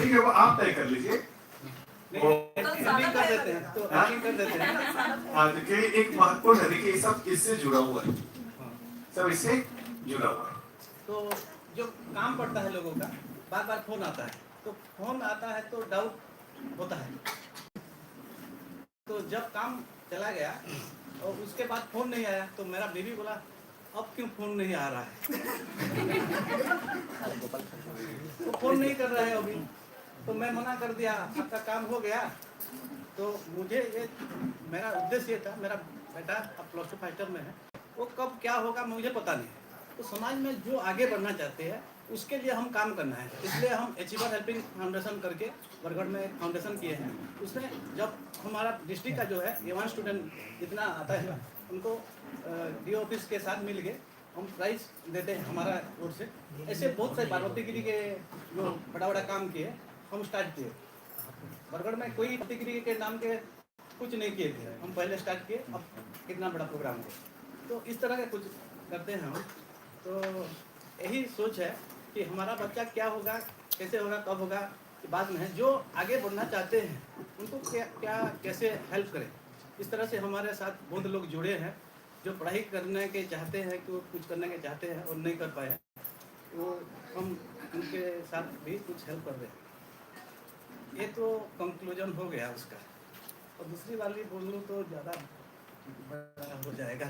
ठीक है, वो आप तय कर लीजिए। कर देते हैं तो कर देते हैं। हाँ, देखिए एक महत्वपूर्ण है, देखिए सब इससे जुड़ा हुआ है, सब इससे जुड़ा हुआ है। तो जो काम पड़ता है लोगों का, बार बार फोन आता है, तो फोन आता है तो डाउट होता है। तो जब काम चला गया और उसके बाद फोन नहीं आया तो मेरा बीवी बोला अब क्यों फोन नहीं आ रहा है। तो फोन नहीं कर रहा है अभी, तो मैं मना कर दिया आपका काम हो गया। तो मुझे ये मेरा उद्देश्य ये था, मेरा बेटा अब +2 फाइटर में है, वो कब क्या होगा मुझे पता नहीं। तो समाज में जो आगे बढ़ना चाहते हैं उसके लिए हम काम करना है, इसलिए हम अचीवर हेल्पिंग फाउंडेशन करके बरगढ़ में एक फाउंडेशन किए हैं। उसमें जब हमारा डिस्ट्रिक्ट का जो है ये स्टूडेंट जितना आता है उनको डी ऑफिस के साथ मिल के हम प्राइज देते हैं हमारा ओर से। ऐसे बहुत सारे पार्वतीगिरी के जो बड़ा बड़ा काम किए हम स्टार्ट किए। बरगढ़ में कोई पार्वतीगिरी के नाम के कुछ नहीं किए थे, हम पहले स्टार्ट किए, अब कितना बड़ा प्रोग्राम है। तो इस तरह के कुछ करते हैं हम। तो यही सोच है कि हमारा बच्चा क्या होगा, कैसे होगा, कब होगा बाद में है। जो आगे बढ़ना चाहते हैं उनको क्या कैसे हेल्प करें, इस तरह से हमारे साथ बहुत लोग जुड़े हैं जो पढ़ाई करने के चाहते हैं, कि वो कुछ करने के चाहते हैं और नहीं कर पाए, वो हम उनके साथ भी कुछ हेल्प कर रहे हैं। ये तो कंक्लूजन हो गया उसका। और दूसरी वाली बोल लूँ तो ज़्यादा बड़ा हो जाएगा।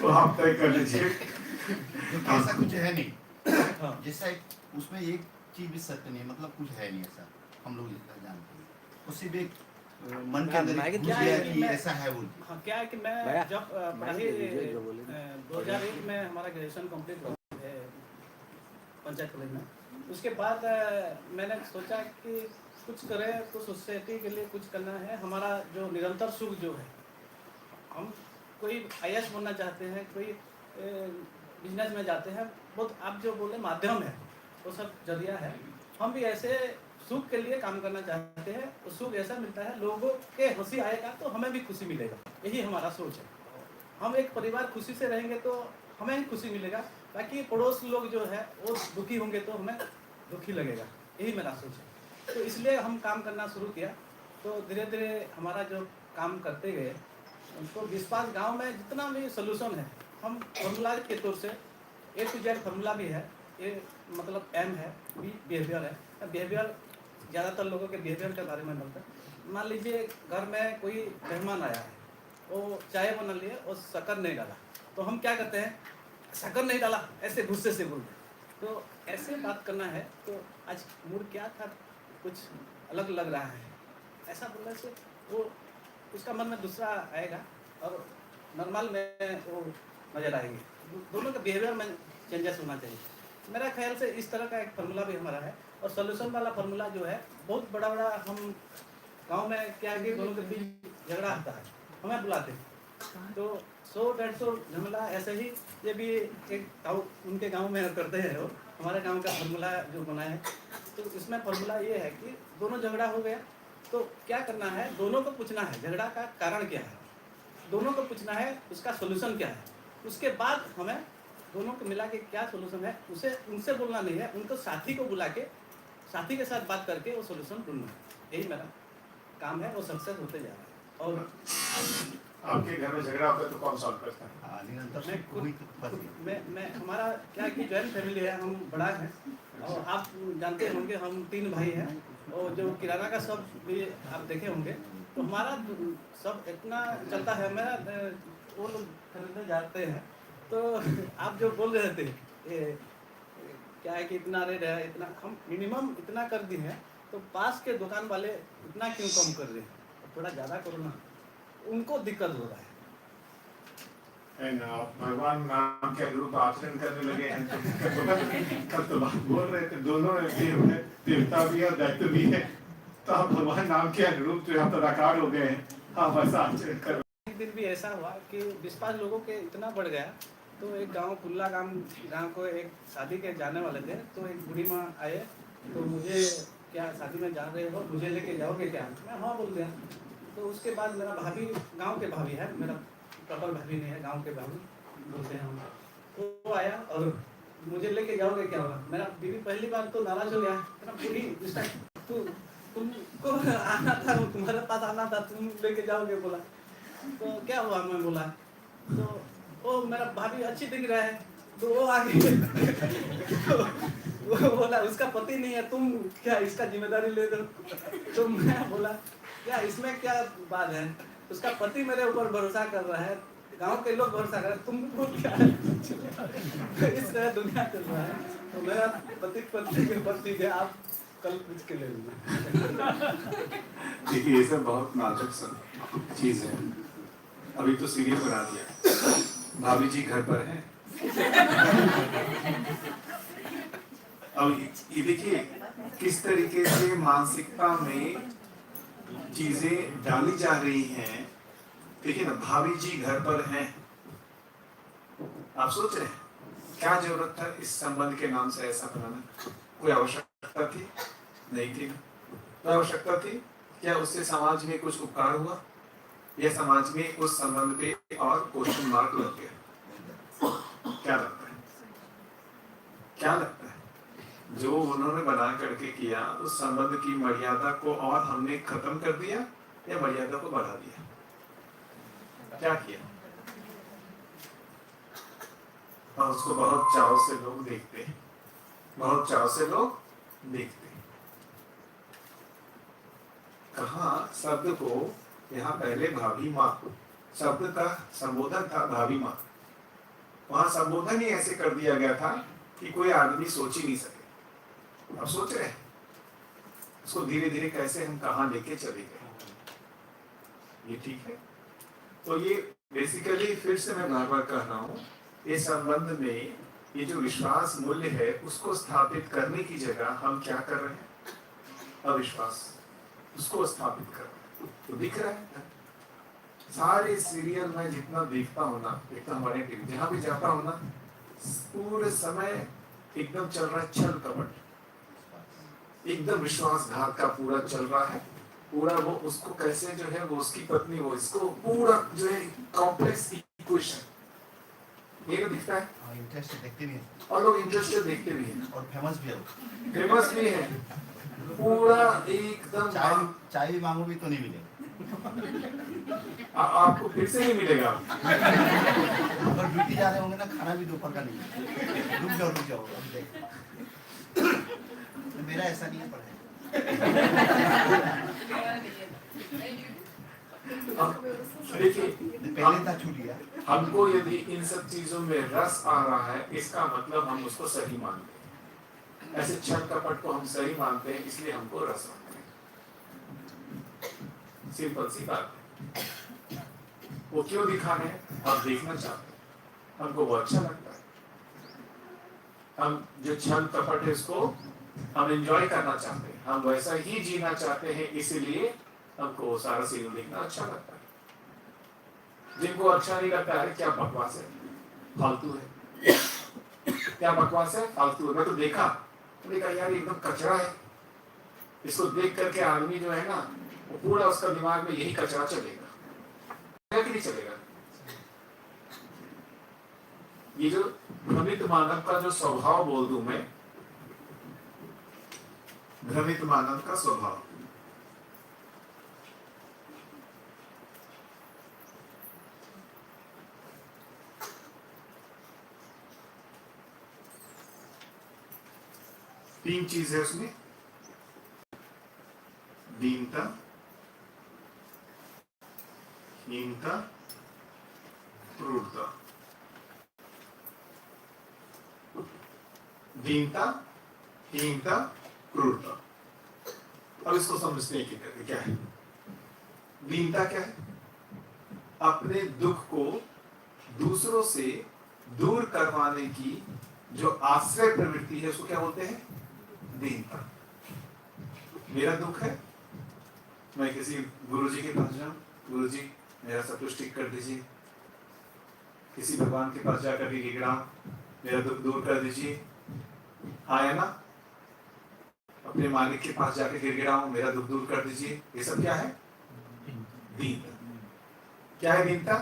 तो आप तय कर लीजिए। ऐसा कुछ है नहीं, जैसा उसमें एक चीज भी सत्य नहीं, मतलब कुछ है नहीं ऐसा, हम लोग जितना जानते हैं उससे भी मन के अंदर घुस गया कि ऐसा है बोल। हाँ, क्या है कि मैं जब पढ़ाई 2001 में हमारा ग्रेजुएशन कंप्लीट हुआ पंचायत कॉलेज में, उसके बाद मैंने सोचा कि कुछ करें, तो सोसाइटी के लिए कुछ करना है। हमारा जो निरंतर सुख जो है, हम कोई आईएएस बनना चाहते हैं, कोई बिजनेस में जाते हैं, बहुत आप जो बोले माध्यम है वो सब जरिया है। हम भी ऐसे सुख के लिए काम करना चाहते हैं, तो सुख ऐसा मिलता है लोगों के हंसी आएगा तो हमें भी खुशी मिलेगा, यही हमारा सोच है। हम एक परिवार खुशी से रहेंगे तो हमें ही खुशी मिलेगा, ताकि पड़ोस लोग जो है वो दुखी होंगे तो हमें दुखी लगेगा, यही मेरा सोच है। तो इसलिए हम काम करना शुरू किया। तो धीरे धीरे हमारा जो काम करते गए, उनको विश्वास गांव में जितना भी सोल्यूशन है, हम फॉर्मूला के तौर से A to Z फॉर्मूला भी है। ये मतलब M है, B बिहेवियर है। बिहेवियर ज़्यादातर लोगों के बिहेवियर के बारे में बोलते हैं। मान लीजिए घर में कोई मेहमान आया है, वो चाय बना लिए और शक्कर नहीं डाला, तो हम क्या करते हैं, शक्कर नहीं डाला, ऐसे गुस्से से बोलते हैं। तो ऐसे बात करना है तो आज मूड क्या था, कुछ अलग लग रहा है, ऐसा बोलने से वो उसका मन में दूसरा आएगा और नॉर्मल में वो नजर आएंगे। दोनों के बिहेवियर में चेंजेस होना चाहिए। मेरा ख्याल से इस तरह का एक फार्मूला भी हमारा है। और सोल्यूशन वाला फार्मूला जो है बहुत बड़ा बड़ा, हम गांव में क्या है कि दोनों के बीच झगड़ा आता है, हमें बुलाते हैं, तो 100-150 झमेला ऐसे ही ये भी एक उनके गांव में करते हैं। वो हमारे गांव का फार्मूला जो बना है, तो इसमें फार्मूला ये है कि दोनों झगड़ा हो गया तो क्या करना है, दोनों को पूछना है झगड़ा का कारण क्या है, दोनों को पूछना है उसका सोल्यूशन क्या है। उसके बाद हमें दोनों को मिला के क्या सोल्यूशन है उसे उनसे बोलना नहीं है, उनको साथी को बुला के साथी के साथ बात करके वो सोल्यूशन ढूंढना है। यही मेरा काम है, वो सक्सेस होते जा रहा है। और आपके घर में झगड़ा होता है तो कौन सॉल्व करता है? मैं हमारा क्या है कि जॉइंट फैमिली है, हम बड़ा है और आप जानते होंगे हम 3 भाई हैं, और जो किराना का सब भी आप देखे होंगे, तो हमारा सब इतना चलता है। मेरा वो लोग खरीदने जाते हैं तो आप जो बोल रहे थे क्या है कि इतना रेट है, इतना हम मिनिमम इतना कर दिए हैं, तो पास के दुकान वाले इतना क्यों कम कर रहे हैं, थोड़ा ज़्यादा करो ना, उनको दिक्कत हो रहा है। भगवान नाम के अनुरूप आचरण करने लगे हैं तो बात बोल रहे थे, दोनों देवता भी है, दैत्य भी है, तो आप भगवान नाम के अनुरूप जो है तदाकार हो गए हैं, आप ऐसा आचरण कर। एक दिन भी ऐसा हुआ कि विश्वास लोगों के इतना बढ़ गया, तो एक गांव कुल्ला गांव को एक शादी के जाने वाले थे, तो एक बूढ़ी माँ आए, तो मुझे क्या शादी में जा रहे हो, मुझे लेके जाओगे क्या? मैं हाँ बोल दिया। तो उसके बाद मेरा भाभी, गांव के भाभी है, मेरा प्रॉपर भाभी नहीं है, गांव के भाभी बोलते हैं हम, तो वो आया और मुझे लेके जाओगे क्या होगा? मेरा बीवी पहली बार तो नाराज हो गया, पूरी तुमको आना था, तुम्हारे पास आना था, तुम लेके जाओगे बोला। तो क्या हुआ? मैं बोला तो वो मेरा भाभी अच्छी दिख रहा है, तो वो आगे तो वो बोला उसका पति नहीं है, तुम क्या इसका जिम्मेदारी ले दो। तो मैं बोला क्या इसमें क्या बात है, उसका पति मेरे ऊपर भरोसा कर रहा है, गांव के लोग भरोसा कर रहे हैं, तुमको क्या है? इस तरह दुनिया चल रहा है। तो मेरा पति पत्नी के प्रति है, आप कल पूछ के ले लेना। देखिए ये सब बहुत नाजुक चीज है। अभी तो सीरियल बना दिया, भाभी जी घर पर हैं। अब ये देखिए किस तरीके से मानसिकता में चीजें डाली जा रही हैं। देखिए ना, भाभी जी घर पर हैं, आप सोच रहे हैं क्या जरूरत था इस संबंध के नाम से ऐसा बनाना? कोई आवश्यकता थी? नहीं थी। कोई आवश्यकता थी क्या? उससे समाज में कुछ उपकार हुआ या समाज में उस संबंध पे और क्वेश्चन मार्क लग गया? क्या लगता है? क्या लगता है जो उन्होंने बना करके किया, उस संबंध की मर्यादा को और हमने खत्म कर दिया या मर्यादा को बढ़ा दिया? क्या किया? और उसको बहुत चाव से लोग देखते हैं, बहुत चाव से लोग देखते हैं। कहा शब्द को यहाँ पहले भाभी माँ शब्द का संबोधन था, भाभी माँ। वहां संबोधन ही ऐसे कर दिया गया था कि कोई आदमी सोच ही नहीं सके। अब सोच रहे हैं उसको धीरे धीरे कैसे हम कहाँ लेके चले गए। ये ठीक है? तो ये बेसिकली फिर से मैं बार बार कह रहा हूँ, इस संबंध में ये जो विश्वास मूल्य है उसको स्थापित करने की जगह हम क्या कर रहे हैं? अविश्वास उसको स्थापित कर रहे हैं। तो दिख रहा है सारे सीरियल में जितना देखता हूँ ना, देखता हमारे टीवी जहाँ भी जाता हूँ ना, पूरे समय एकदम चल रहा है छल कपट, एकदम विश्वासघात का पूरा चल रहा है। पूरा वो उसको कैसे जो है वो उसकी पत्नी वो इसको पूरा जो है कॉम्प्लेक्स इक्वेशन ये दिखता है। इंटरेस्टेड देखते भी हैं और लोग इंटरेस्टेड देखते भी हैं और फेमस भी है। फेमस भी है पूरा एकदम। चाय भी मांगो भी तो नहीं मिलेगा। आपको फिर से नहीं मिलेगा। अगर ड्यूटी जा रहे होंगे ना, खाना भी दोपहर का नहीं। रुक जाओ अभी देख। मेरा ऐसा नहीं है, पर है। देखिए पहले था छूटिया। हमको यदि इन सब चीजों में रस आ रहा है, इसका मतलब हम उसको सही मानते हैं। ऐसे छल कपट को हम सही मानते हैं, इसलिए हमको रस आता है। सिंपल सी बात है। वो क्यों दिखाने हैं? हम देखना चाहते हैं, हमको वो अच्छा लगता है। हम जो छल कपट है इसको हम एंजॉय करना चाहते हैं, हम वैसा ही जीना चाहते हैं, इसीलिए हमको सारा सीरियल देखना अच्छा लगता है। जिनको अच्छा नहीं लगता है, क्या बकवास है, फालतू है, क्या बकवास है, फालतू है। मैं तो देखा यार एकदम कचरा है। इसको देख करके आदमी जो है ना, वो पूरा उसका दिमाग में यही कचरा चलेगा कि नहीं चलेगा। ये जो भ्रमित मानव का जो स्वभाव बोल दूं मैं, भ्रमित मानव का स्वभाव, तीन चीज है उसमें, दीनता, हीनता, क्रूरता। दीनता, हीनता, क्रूरता। अब इसको समझते हैं कि क्या है। दीनता क्या है? अपने दुख को दूसरों से दूर करवाने की जो आश्रय प्रवृत्ति है उसको क्या बोलते हैं? दीनता। मेरा दुख है, मैं किसी गुरुजी के पास जाऊं, गुरुजी मेरा सब कुछ ठीक कर दीजिए। किसी भगवान के पास जाकर के गिड़ाऊं, मेरा दुख दूर कर दीजिए। हाँ है ना? अपने मालिक के पास जाकर गिड़गिड़ाऊं, मेरा दुख दूर कर दीजिए। ये सब क्या है? दीनता। क्या है दीनता?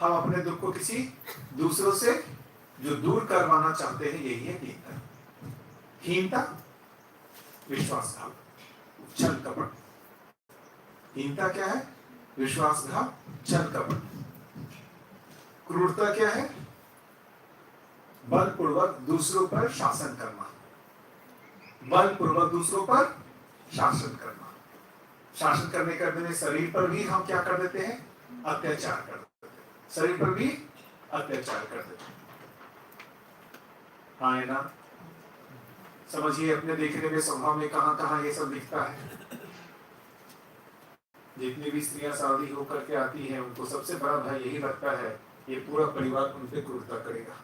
हम अपने दुख को किसी दूसरों से जो दूर करवाना चाहते हैं यही है दीनता। हीनता विश्वासघात, छल कपट। हीनता क्या है? विश्वासघात, छल कपट। क्रूरता क्या है? बलपूर्वक दूसरों पर शासन करना। बलपूर्वक दूसरों पर शासन करना। शासन करने में शरीर पर भी हम क्या कर देते हैं? अत्याचार कर देते हैं। शरीर पर भी अत्याचार कर देते हैं। हाँ है ना? समझिए अपने देखने में स्वभाव में कहां कहां ये सब दिखता है। जितनी भी स्त्रियां शादी होकर के आती हैं उनको सबसे बड़ा भय यही लगता है ये पूरा परिवार उन पे क्रूरता करेगा।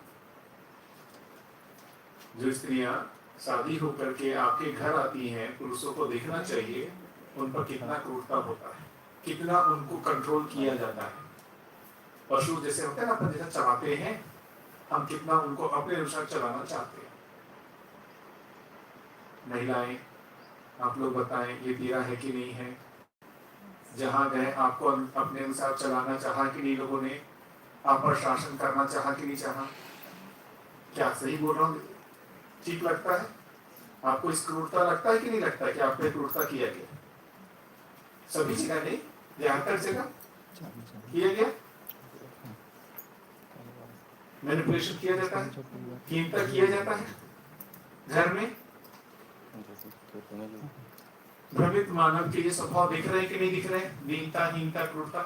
जो स्त्रियां शादी होकर के आपके घर आती हैं पुरुषों को देखना चाहिए उन पर कितना क्रूरता होता है, कितना उनको कंट्रोल किया जाता है। पशु जैसे होते हैं ना, अपन जैसे चलाते हैं हम, कितना उनको अपने अनुसार चलाना चाहते हैं। महिलाएं आप लोग बताएं ये तेरा है कि नहीं है? जहां गए आपको अपने अनुसार चलाना चाहा कि नहीं? लोगों ने आप पर शासन करना चाहा कि नहीं चाहा? क्या सही बोल रहा हूँ? ठीक लगता है आपको? इस क्रूरता लगता है कि नहीं लगता है कि आप पे क्रूरता किया गया? सभी जगह नहीं, ज्यादातर जगह किया गया, मैनिपुलेशन किया जाता है, हीनता किया जाता है घर में। भ्रमित मानव के ये स्वभाव दिख रहे हैं कि नहीं दिख रहे हैं? दीनता, हीनता, क्रूरता।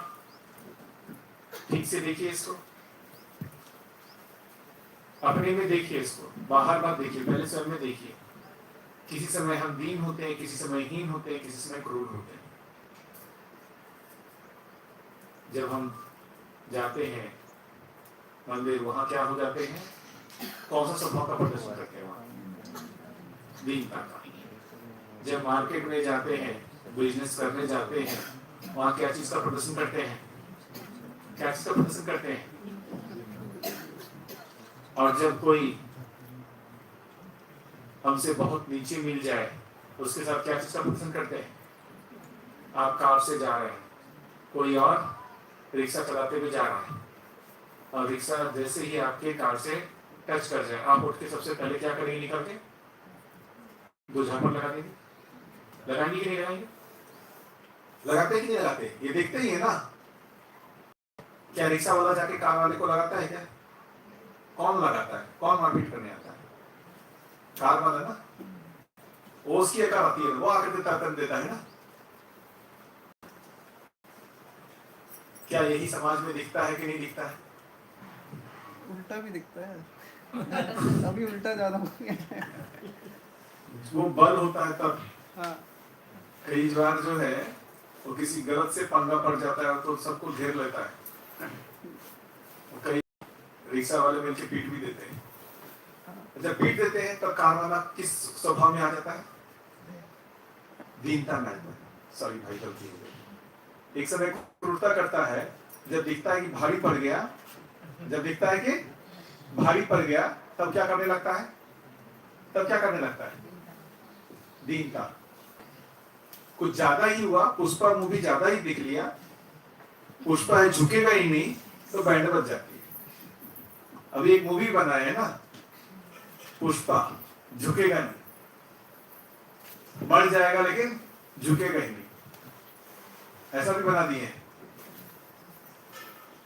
ठीक से देखिए इसको, अपने में देखिए इसको, बाहर मत देखिए, पहले स्वयं में देखिए। किसी समय हम दीन होते हैं, किसी समय हीन होते हैं, किसी समय क्रूर होते हैं। जब हम जाते हैं मंदिर, वहां क्या हो जाते हैं? कौन सा स्वभाव का प्रदर्शन करते हैं? वहां दीनता का। जब मार्केट में जाते हैं, बिजनेस करने जाते हैं, वहां क्या चीज का प्रदर्शन करते हैं? क्या चीज का प्रदर्शन करते हैं? और जब कोई हमसे बहुत नीचे मिल जाए उसके साथ क्या चीज का प्रदर्शन करते हैं? आप कार से जा रहे हैं, कोई और रिक्शा चलाते हुए जा रहा है और रिक्शा जैसे ही आपके कार से टच कर जाए, आप उठ के सबसे पहले क्या करेंगे? निकल के दो झापड़ लगा देंगे। लगाएंगे कि नहीं लगाएंगे? लगाते कि नहीं लगाते? ये देखते ही है ना। क्या रिक्शा वाला जाके कार वाले को लगाता है क्या? कौन लगाता है? कौन मारपीट करने आता है? कार वाला ना। वो उसकी एक आती है, वो आकर देता है ना। क्या यही समाज में दिखता है कि नहीं दिखता है? उल्टा भी दिखता है। अभी उल्टा ज्यादा हो गया। वो बल होता है तब। हाँ। कई बार जो है वो किसी गलत से पंगा पड़ जाता है तो सबको घेर लेता है। कई रिक्शा वाले मिलकर पीट भी देते हैं। जब पीट देते हैं तब कार वाला किस स्वभाव में आ जाता है? दीनता में आता है। सॉरी भाई, गलती हो गई। एक समय क्रूरता करता है जब दिखता है कि भारी पड़ गया। जब दिखता है कि भारी पड़ गया तब क्या करने लगता है? तब क्या करने लगता है? दीनता। कुछ ज्यादा ही हुआ, पुष्पा मूवी ज्यादा ही दिख लिया, पुष्पा है झुकेगा ही नहीं तो बैंड बज जाती है। अभी एक मूवी बना है ना, पुष्पा, झुकेगा नहीं, मर जाएगा लेकिन झुकेगा ही नहीं, ऐसा भी बना दिए हैं।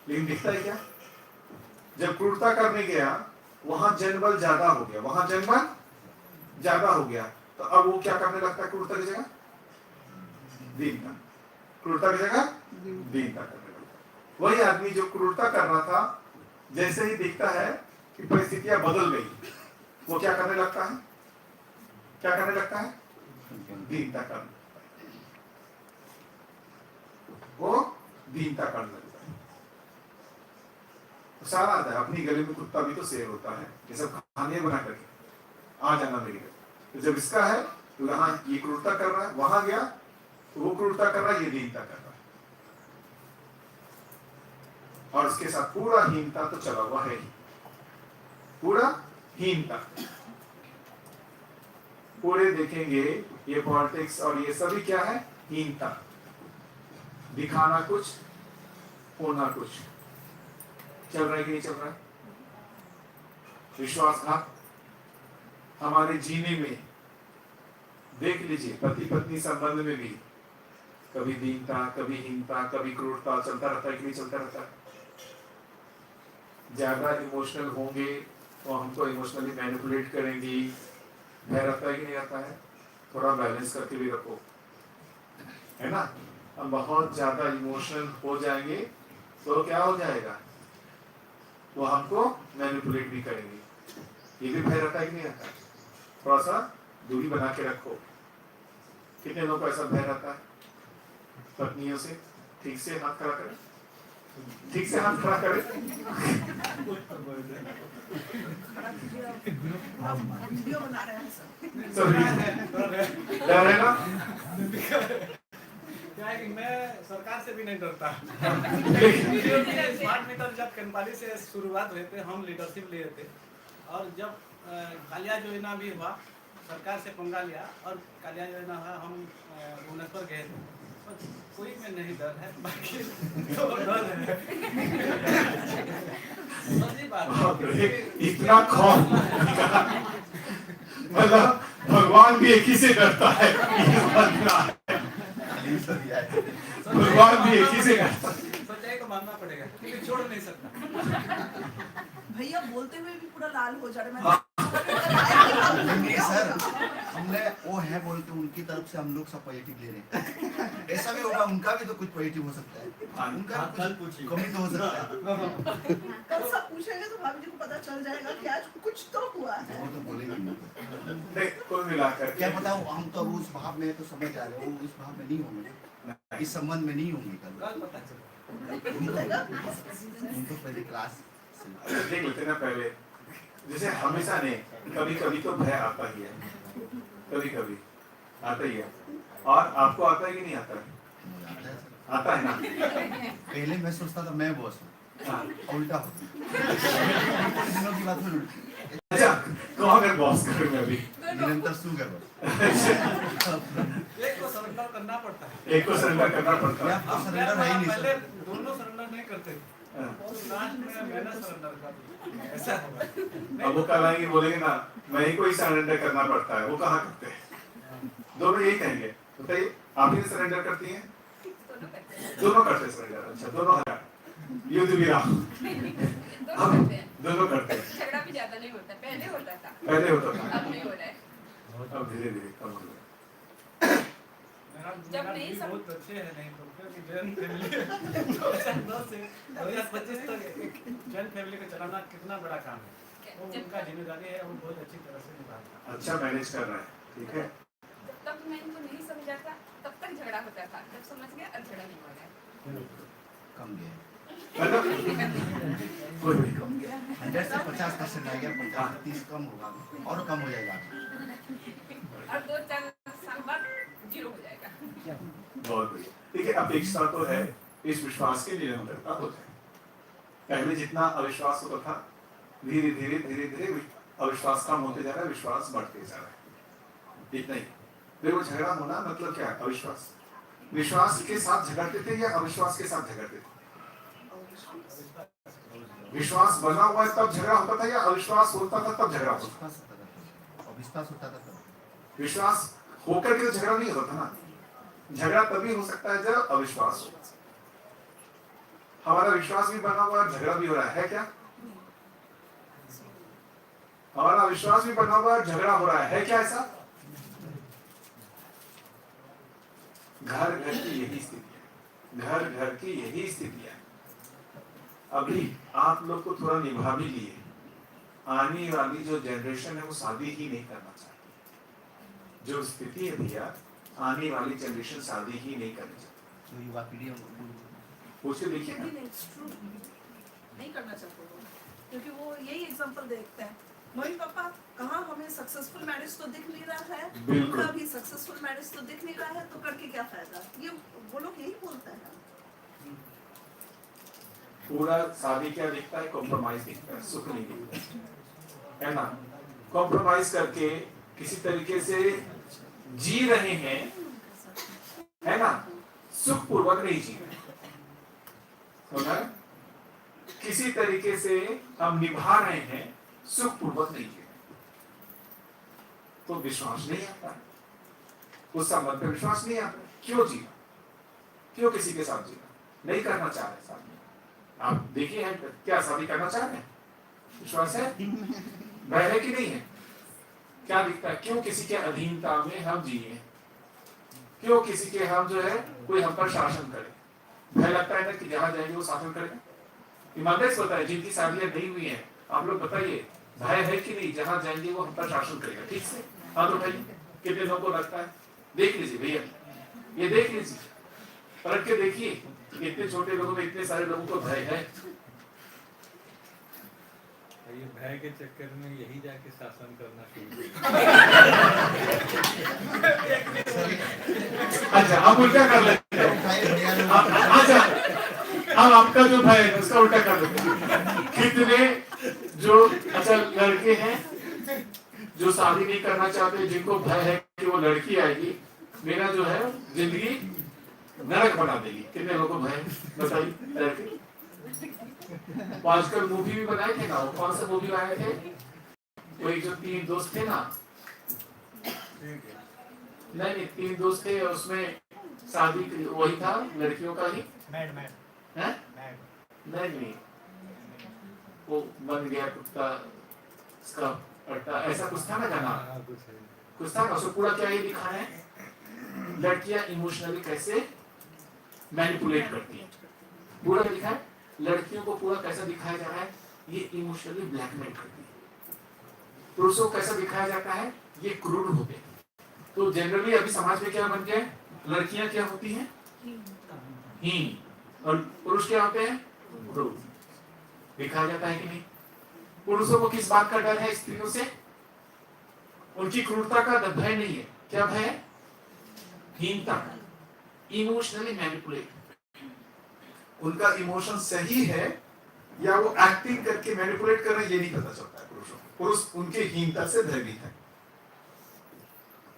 लेकिन दिखता है क्या? जब क्रूरता करने गया वहां जनबल ज्यादा हो गया, वहां जनबल ज्यादा हो गया तो अब वो क्या करने लगता है? क्रूरता की जगह दीनता, क्रूरता की जगह दीनता करने लगता है। वही आदमी जो क्रूरता कर रहा था, जैसे ही दिखता है कि परिस्थितियां बदल गई, वो क्या करने लगता है? क्या करने लगता है? दीनता करने लगता है। वो दीनता करने लगता है। सारा आता है, अपनी गले में कुत्ता भी तो शेर होता है। ये सब कहानियां बना करके आ जाना मेरी गले। तो जब इसका है तो यहाँ ये क्रूरता कर रहा है, वहां गया तो वो क्रूरता कर रहा है, ये दीनता कर रहा है। और इसके साथ पूरा हीनता तो चला हुआ है ही, पूरा हीनता। पूरे देखेंगे ये पॉलिटिक्स और ये सभी क्या है? हीनता। दिखाना कुछ, होना कुछ। चल रहा है कि नहीं चल रहा है? विश्वासघात हमारे जीने में देख लीजिए, पति पत्नी संबंध में भी कभी दीनता, कभी हीनता, कभी क्रूरता चलता रहता है कि नहीं चलता रहता है। ज्यादा इमोशनल होंगे तो हमको इमोशनली मैनिपुलेट करेंगी, भय रहता है कि नहीं रहता है। थोड़ा बैलेंस करके भी रखो, है ना। हम बहुत ज्यादा इमोशनल हो जाएंगे तो क्या हो जाएगा, वो हमको मैनिपुलेट भी करेंगे, ये भी भय रहता है कि नहीं रहता है। थोड़ा सा दूरी बना के रखो। कितने लोगों को ऐसा भय रहता है पत्नियों से? ठीक से हाथ खड़ा करें, ठीक से हाथ खड़ा करें। वीडियो बना रहे हैं डर है ना? क्या है कि मैं सरकार से भी नहीं डरता। स्मार्ट मीटर जब कनपाली से शुरुआत हुए थे, हम लीडरशिप लिए थे, और जब कालिया योजना भी हुआ, सरकार से पंगा लिया और कालिया योजना हुआ, हम भुवनेश्वर गए थे। तो कोई में नहीं डर है, बाकी तो डर है। सच्ची बात है। इतना खौफ, मतलब भगवान भी एक ही से डरता है, भगवान भी एक ही से डरता है। सच्चाई को मानना पड़ेगा, क्योंकि छोड़ नहीं सकता। भैया बोलते हुए भी पूरा लाल हो जा रहे हैं। नहीं सर, हमने वो है बोल के उनकी तरफ से हम लोग सब पॉजिटिव ले रहे हैं। ऐसा भी होगा, उनका भी तो कुछ पॉजिटिव हो सकता है, उनका कुछ कमी तो हो सकता है। कल सब पूछेंगे तो भाभी जी को पता चल जाएगा कि आज कुछ तो हुआ है। वो तो बोलेंगे नहीं, कुल मिलाकर क्या पता हम तो उस भाव में तो समझ आ रहे हो, उस भाव में नहीं होंगे, इस संबंध में नहीं होंगे कल पता चला। उनको पहले क्लास देख लेते ना पहले। जैसे हमेशा नहीं, कभी कभी तो भय आता ही है, कभी कभी आता ही है। और आपको आता है कि नहीं आता है? आता है ना। पहले मैं सोचता था मैं बॉस हूँ, हाँ। उल्टा होता दिनों की बात में अच्छा, कौन है बॉस घर में अभी? निरंतर सुगर बस। एक को सरेंडर करना पड़ता है, एक को सरेंडर करना पड़ता है। आपको सरेंडर है ही नहीं पहले सर। दोनों सरेंडर नहीं करते थे, हाँ। लास्ट में मैंने सरेंडर कर दिया। ऐसा होगा। अब वो कल आएंगे बोलेंगे ना, मैं ही को ही सरेंडर करना पड़ता है। वो कहाँ करते हैं? दोनों यही कहेंगे। बताइए, आप ही सरेंडर करती हैं? दोनों करते हैं सरेंडर। अच्छा, दोनों हजार युद्ध विराम दोनों करते हैं। झगड़ा भी ज्यादा नहीं होता, पहले होता था, पहले होता था, अब नहीं हो रहा है। अब धीरे धीरे कम हो गया। जब नहीं भी सब- बहुत अच्छे हैं, नहीं तो क्योंकि जैन फैमिली 2010 से 2025 तक एक जैन फैमिली को चलाना कितना बड़ा काम है, वो उनका जिम्मेदारी है, वो बहुत अच्छी तरह से निभाता है। अच्छा मैनेज कर रहा है, ठीक है। जब तक मैं इनको नहीं समझा था तब तक झगड़ा होता था, जब समझ गया अब झगड़ा नहीं हो रहा है। कम गया मतलब कोई नहीं। 100 से 50% आ गया, 50 से 30 कम होगा और कम हो जाएगा। और 2-4 साल बाद 0 हो जाएगा। बहुत बढ़िया। देखिए, अपेक्षा तो है इस विश्वास की निरंतरता हो जाए। पहले जितना अविश्वास होता था, धीरे धीरे धीरे धीरे अविश्वास कम होते जा रहा है, विश्वास बढ़ते जा रहा है। इतना ही। देखो, झगड़ा होना मतलब क्या है? अविश्वास। विश्वास के साथ झगड़ते थे या अविश्वास के साथ झगड़ते थे? विश्वास बना हुआ है तब झगड़ा होता था या अविश्वास होता था तब झगड़ा होता था? विश्वास होता था तब। विश्वास होकर के तो झगड़ा नहीं होता ना। झगड़ा तभी हो सकता है जब अविश्वास हो। हमारा विश्वास भी बना हुआ है, झगड़ा भी हो रहा है क्या? हमारा विश्वास भी बना हुआ है, झगड़ा हो रहा है क्या? ऐसा घर घर की यही स्थिति है, घर घर की यही स्थिति है। अभी आप लोग को थोड़ा निभा भी लिए, आने वाली जो जनरेशन है वो शादी ही नहीं करना चाहती। जो स्थिति है भैया, आने वाली जनरेशन शादी ही नहीं करना चाहती। जो युवा पीढ़ी है पूछ के देखिए ना। नहीं करना चाहते वो, क्योंकि वो यही एग्जांपल देखते हैं। मम्मी पापा कहाँ हमें सक्सेसफुल मैरिज तो दिख नहीं रहा है, बिल्कुल। उनका भी सक्सेसफुल मैरिज तो दिख नहीं रहा है, तो करके क्या फायदा? ये वो लोग यही बोलते हैं। पूरा शादी क्या दिखता है? कॉम्प्रोमाइज दिखता है, सुख नहीं दिखता है ना। कॉम्प्रोमाइज करके किसी तरीके से जी रहे हैं, है ना, सुख पूर्वक नहीं जी रहे। किसी तरीके से हम निभा रहे हैं, सुखपूर्वक नहीं जिए तो विश्वास नहीं आता, उस संबंध पे विश्वास नहीं आता। क्यों जीना, क्यों किसी के साथ जीना, नहीं करना चाह रहे साथ में। आप देखिए हैं क्या शादी करना चाह रहे हैं, विश्वास है, भय है कि नहीं है, क्या दिखता है, क्यों किसी के अधीनता में हम जिए, क्यों किसी के हम जो है कोई हम पर शासन करे, भय लगता है ना कि जहां जाएंगे वो शासन करेगा। ईमानदारी से बताइए जिनकी शादियां नहीं हुई है आप लोग बताइए, भय है कि नहीं जहां जाएंगे वो हम पर शासन करेगा। ठीक से हाथ उठाइए, कितने लोगों को लगता है, देख लीजिए भैया, ये देख लीजिए, पलट के देखिए, इतने छोटे लोगों में इतने सारे लोगों को भय है। ये भय के चक्कर में यही जाके शासन करना शुरू अच्छा अब उल्टा कर लेते हैं। अच्छा अब आपका जो भय है उसका उल्टा कर लेते हैं। कितने जो अच्छा लड़के हैं जो शादी नहीं करना चाहते, जिनको भय है कि वो लड़की आएगी मेरा जो है जिंदगी नरक बना देगी, कितने लोगों को भय बताइए लड़के। आजकल मूवी भी बनाए थे ना, वो कौन सा मूवी आए थे, वही जो 3 दोस्त थे ना, नहीं 3 दोस्त थे, उसमें शादी वही था लड़कियों का ही, नहीं वो बन गया कुत्ता इसका पट्टा, ऐसा कुछ था ना गाना, कुछ था ना, उसको पूरा क्या ये दिखाना है लड़कियां इमोशनली कैसे मैनिपुलेट करती है, पूरा लिखा है लड़कियों को पूरा कैसा दिखाया जा रहा है, ये इमोशनली ब्लैकमेल करती है। पुरुषों को कैसा दिखाया जाता है, ये क्रूर होते हैं। तो जनरली अभी समाज में क्या बन गया है, लड़कियां क्या होती हैं हीन, और पुरुष क्या होते हैं क्रूर, दिखाया जाता है कि नहीं। पुरुषों को किस बात का डर है स्त्रियों से, उनकी क्रूरता का भय नहीं है, क्या भय है, हीनता का, इमोशनली मैनिपुलेट। उनका इमोशन सही है या वो एक्टिंग करके मैनिपुलेट कर रहे हैं ये नहीं पता चलता है पुरुषों को। पुरुष उनके हीनता से भयभीत है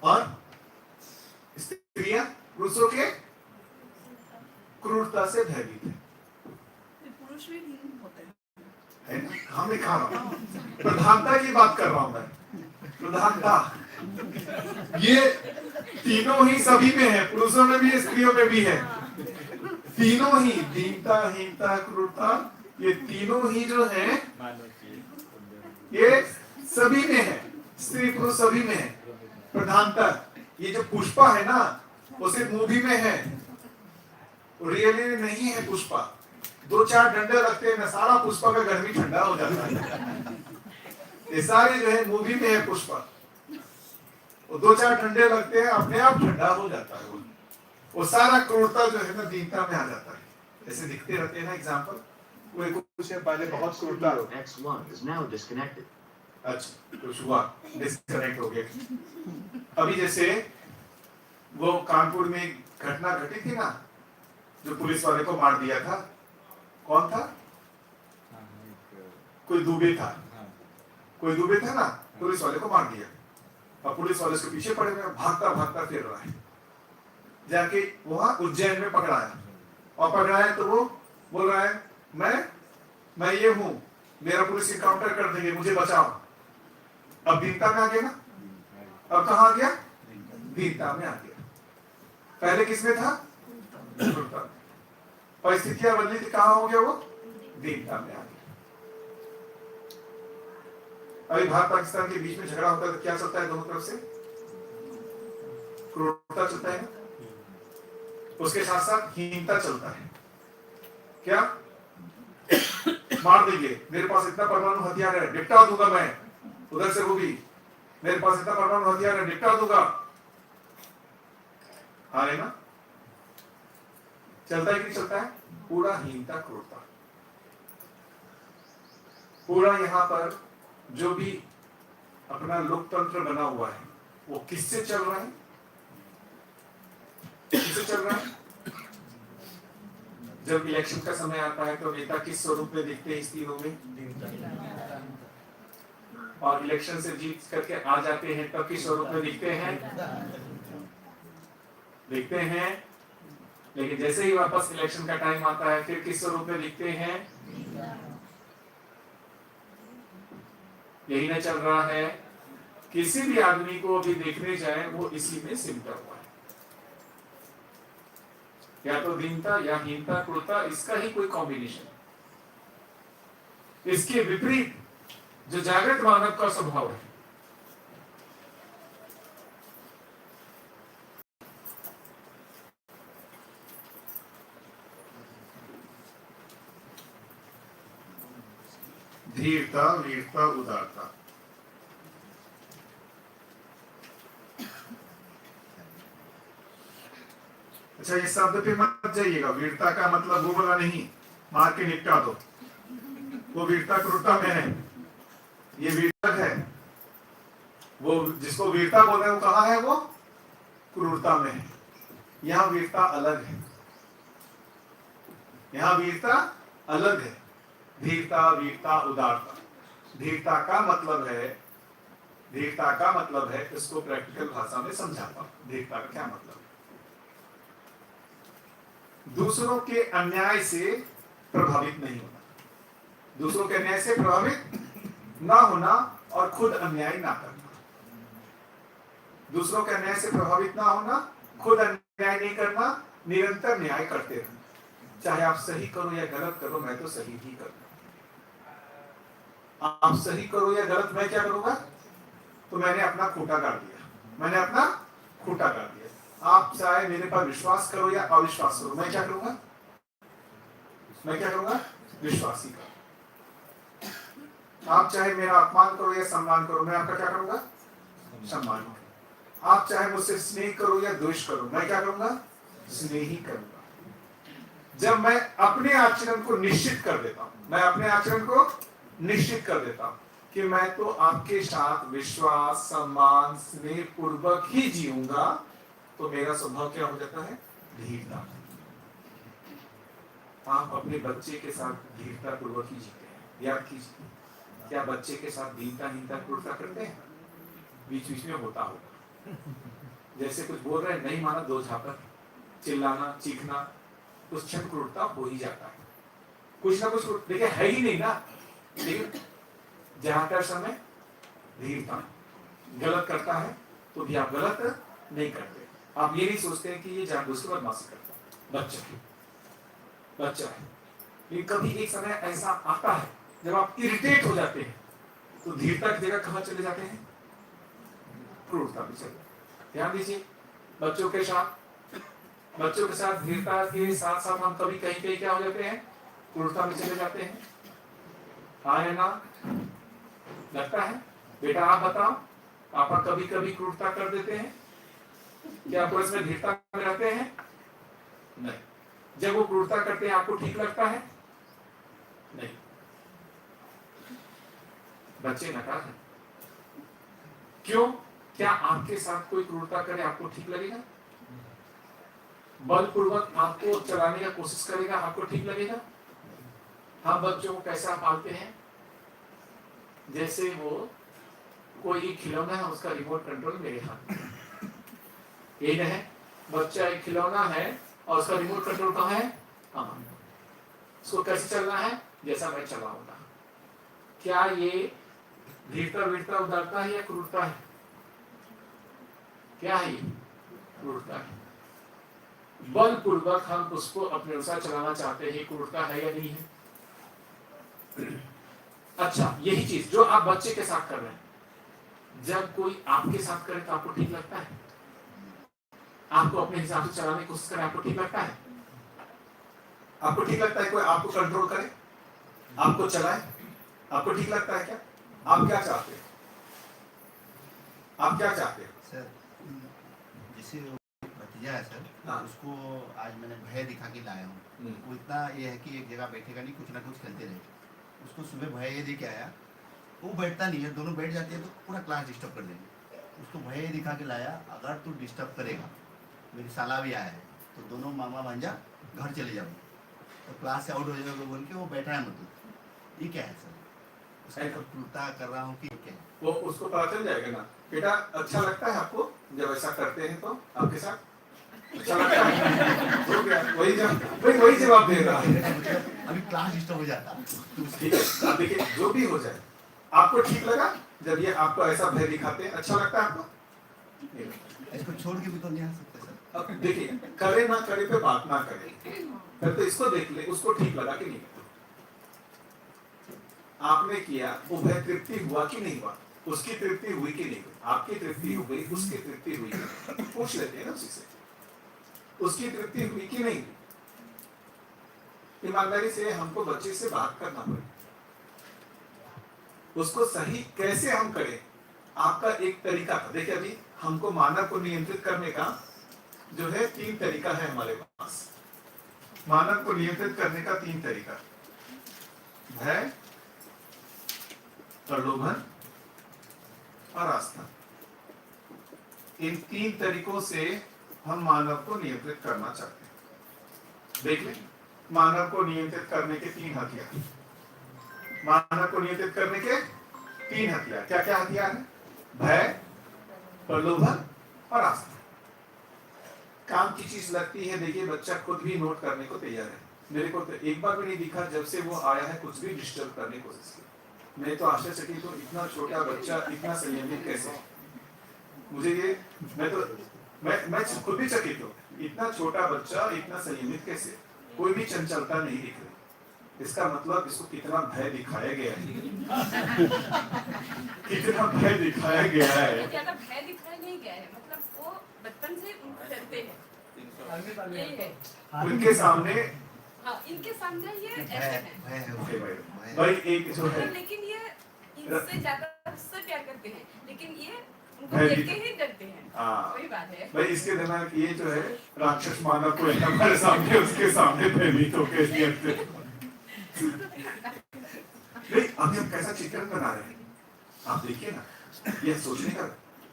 और स्त्रियां पुरुषों के क्रूरता से भयभीत है। पुरुष भी हीन होते हैं, है ना, हमने कहा प्रधानता की बात कर रहा हूं मैं, प्रधानता ये तीनों ही सभी में है, पुरुषों में भी है स्त्रियों में भी है, तीनों ही दीनता हीनता क्रूरता ये तीनों ही जो है ये सभी में है, स्त्री पुरुष सभी में है। प्रधानता ये जो पुष्पा है ना वो सिर्फ मूवी में है, रियली नहीं है। पुष्पा 2-4 डंडे रखते हैं ना, सारा पुष्पा का गर्मी ठंडा हो जाता है। ये सारे जो है मूवी में है पुष्पा, वो 2-4 डंडे लगते हैं अपने आप ठंडा हो जाता है, वो सारा क्रूरता जो है ना दीनता में आ जाता है। ऐसे दिखते रहते हैं ना एग्जाम्पल, वो कुछ है पहले बहुत क्रूरता हो, X1 is now disconnected. अच्छा कुछ हुआ डिस्कनेक्ट हो गया। अभी जैसे वो कानपुर में घटना घटी थी ना, जो पुलिस वाले को मार दिया था, कौन था, कोई दुबे था, कोई दुबे था ना, पुलिस वाले को मार दिया और पुलिस वाले उसके पीछे पड़े हुए, भागता भागता फिर रहा है, जाके वहां उज्जैन में पकड़ाया और पकड़ाया तो वो बोल रहा है मैं ये हूं, मेरा पुलिस इनकाउंटर कर देंगे, मुझे बचाओ। अब दीनता में आ गया ना, अब कहां आ गया, दीनता में आ गया। पहले किसमें था, परिस्थितियां बदली थी, कहां हो गया वो, दीनता में आ गया। अभी भारत पाकिस्तान के बीच में झगड़ा होता है तो क्या चलता है, दोनों तरफ से क्रूरता चलता है, उसके साथ साथ हीनता चलता है। क्या मार देंगे, मेरे पास इतना परमाणु हथियार है, निपटा दूंगा मैं, उधर से वो भी मेरे पास इतना परमाणु हथियार है, निपटा दूंगा, हाँ है ना, चलता है कि नहीं चलता है, पूरा हीनता क्रूरता। पूरा यहाँ पर जो भी अपना लोकतंत्र बना हुआ है वो किससे चल रहा है, किससे चल रहा है। जब इलेक्शन का समय आता है तो नेता किस स्वरूप में दिखते हैं, इस तीनों में, और इलेक्शन से जीत करके आ जाते हैं तब किस स्वरूप में दिखते हैं, दिखते हैं। लेकिन जैसे ही वापस इलेक्शन का टाइम आता है फिर किस स्वरूप में दिखते हैं, यही ना चल रहा है। किसी भी आदमी को अभी देखने जाए वो इसी में सिमटा हुआ है, या तो दीनता या हीनता क्रूरता, इसका ही कोई कॉम्बिनेशन। इसके विपरीत जो जागृत मानव का स्वभाव है, धीरता, वीरता, उदारता। अच्छा, इस शब्द पे मत जाइएगा। वीरता का मतलब वो वाला नहीं, मार के निपटा दो, वो वीरता क्रूरता में है। ये वीरता है, वो जिसको वीरता बोल रहे हैं वो कहाँ है, वो क्रूरता में है। यहाँ वीरता अलग है, यहाँ वीरता अलग है। धीरता, वीरता, उदारता। धीरता का मतलब है, इसको प्रैक्टिकल भाषा में समझाता हूं। धीरता का क्या मतलब है? दूसरों के अन्याय से प्रभावित नहीं होना, दूसरों के अन्याय से प्रभावित ना होना और खुद अन्याय ना करना। दूसरों के अन्याय से प्रभावित ना होना, खुद अन्याय नहीं करना, निरंतर न्याय करते रहना। चाहे आप सही करो या गलत करो, मैं तो सही ही करूंगा। आप सही करो या गलत, मैं क्या करूंगा? तो मैंने अपना खूंटा गाड़ दिया, आप चाहे मेरे पर विश्वास करो या अविश्वास करो, मैं क्या करूंगा? विश्वास ही करूंगा। आप चाहे मेरा अपमान करो या सम्मान करो, मैं आपका क्या करूंगा? सम्मान करूंगा। आप चाहे मुझसे स्नेह करो या द्वेष करो, मैं क्या करूंगा? स्नेह ही करूंगा। जब मैं अपने आचरण को निश्चित कर देता हूं, कि मैं तो आपके साथ विश्वास, सम्मान, स्नेह पूर्वक ही जीऊंगा, तो मेरा स्वभाव क्या हो जाता है? धीरता। आप अपने बच्चे के साथ धीरता पूर्वक ही जीते हैं। याद कीजिए, क्या बच्चे के साथ दीनता, हीनता, क्रूरता करते हैं? बीच बीच में होता होगा। जैसे कुछ बोल रहे हैं, नहीं माना, दो झापट, चिल्लाना, चीखना, कुछ क्षण क्रूरता हो ही जाता है। कुछ ना कुछ देखिए है ही नहीं ना, लेकिन ज्यादातर समय धीरता। गलत करता है तो भी आप गलत नहीं करते। आप ये नहीं सोचते हैं कि ये जानबूझ के बदमाशी करता है, बच्चा है। लेकिन कभी एक समय ऐसा आता है जब आप इरिटेट हो जाते हैं, तो धीरता की जगह कहाँ चले जाते हैं? क्रूरता भी चले। ध्यान दीजिए, बच्चों के साथ धीरता के साथ साथ हम कभी कहीं क्या हो जाते हैं? क्रूरता में चले जाते हैं। हाँ या ना? लगता है? बेटा आप बताओ, पापा कभी कभी क्रूरता कर देते हैं? क्या आप इसमें धीरता में रहते हैं? नहीं। जब वो क्रूरता करते हैं आपको ठीक लगता है? नहीं। बच्चे नकार हैं। क्यों? क्या आपके साथ कोई क्रूरता करे आपको ठीक लगेगा? बलपूर्वक आपको चलाने का कोशिश करेगा, आपको ठीक लगेगा? हम बच्चों को कैसा पालते हैं? जैसे वो कोई खिलौना है, उसका रिमोट कंट्रोल मेरे हाथ में। ये है, बच्चा एक खिलौना है और उसका रिमोट कंट्रोल कहाँ है? हाँ, उसको कैसे चलना है? जैसा मैं चलाऊंगा। क्या ये धीरता, वीरता, उदारता है या क्रूरता है? क्या है? क्रूरता है। बलपूर्वक हम उसको अपने अनुसार चलाना चाहते हैं, क्रूरता है या नहीं है? अच्छा, यही चीज जो आप बच्चे के साथ कर रहे हैं, जब कोई आपके साथ करे तो आपको ठीक लगता है? आपको अपने हिसाब से चलाने की कोशिश करे, आपको ठीक लगता है? आपको ठीक लगता है कोई आपको कंट्रोल करे, आपको चलाए? आपको ठीक लगता है क्या? आप क्या चाहते हैं? सर, जैसे भतीजा है सर, हाँ। उसको आज मैंने भय दिखा के लाया हूँ। वो इतना ये है कि एक जगह बैठेगा नहीं, कुछ ना कुछ खेलते रहे। उसको सुबह भय ये दे के आया, वो बैठता नहीं है, दोनों बैठ जाते हैं तो पूरा क्लास डिस्टर्ब कर देंगे। उसको भय दिखा के लाया, अगर तू डिस्टर्ब करेगा, मेरी साला भी आया है, तो दोनों मामा भांजा घर चले जाओ, तो क्लास से आउट हो जाएगा बोल के वो बैठा है। मतलब ये क्या है सर? उसका क्रूरता कर रहा हूँ कि क्या है? वो उसको पता चल जाएगा ना। बेटा अच्छा लगता है आपको जब ऐसा करते हैं? तो आपके साथ अच्छा लगता है? हो गया, वही जवाब दे रहा है। अभी क्लास डिस्टर्ब हो जाता। ठीक है, आप देखिए, जो भी हो जाए, आपको ठीक लगा जब ये आपको ऐसा भय दिखाते हैं? अच्छा लगता है आपको? नहीं लगता। इसको छोड़ के भी तो नहीं आ सकते सर। अब देखिए, करे ना करे पे बात ना करे, फिर तो इसको देख ले, उसको ठीक लगा कि नहीं लगा। आपने किया, वो भय तृप्ति हुआ कि नहीं हुआ? उसकी तृप्ति हुई कि नहीं हुई? आपकी तृप्ति हो गई, उसकी तृप्ति हुई कि नहीं? पूछ लेते हैं ना उसी से, उसकी तृप्ति हुई कि नहीं हुई? ईमानदारी से हमको बच्चे से बात करना पड़े, उसको सही कैसे हम करें। आपका एक तरीका था, देखिए अभी हमको मानव को नियंत्रित करने का जो है 3 तरीका है हमारे पास। मानव को नियंत्रित करने का 3 तरीका, भय, प्रलोभन और आस्था। इन 3 तरीकों से हम मानव को नियंत्रित करना चाहते हैं। देख लें, मानव को नियंत्रित करने के 3 हथियार। मानव को नियंत्रित करने के 3 हथियार। क्या क्या हथियार है? भय, प्रलोभन और आस्था। काम की चीज लगती है, देखिए बच्चा खुद भी नोट करने को तैयार है। मेरे को तो एक बार भी नहीं दिखा जब से वो आया है कुछ भी डिस्टर्ब करने की कोशिश की। मैं तो आश्चर्यचकित हूँ, इतना छोटा बच्चा इतना संयमित कैसे? मुझे ये मैं खुद भी चकित हूँ, इतना छोटा बच्चा इतना संयमित कैसे? कोई भी चंचलता नहीं दिख रही। इसका मतलब इसको कितना भय दिखाया गया है। कितना भय दिखाया गया है। ज्यादा भय दिखाया नहीं गया है, मतलब वो बचपन से उनको डरते हैं, यही है। उनके सामने हाँ, इनके सामने ये ऐसे हैं। भाई एक जो है, लेकिन ये इनसे ज्यादा उससे प्यार करते हैं, लेकिन ये उनको भय देख के ही डरते हैं। हाँ। वही बात है। भाई इसके दिमाग ये जो है राक्षस मानव को हमारे सामने उसके सामने भयभीत होकर नहीं, अभी हम कैसा चित्रण बना रहे हैं आप देखिए ना। ये सोचने का,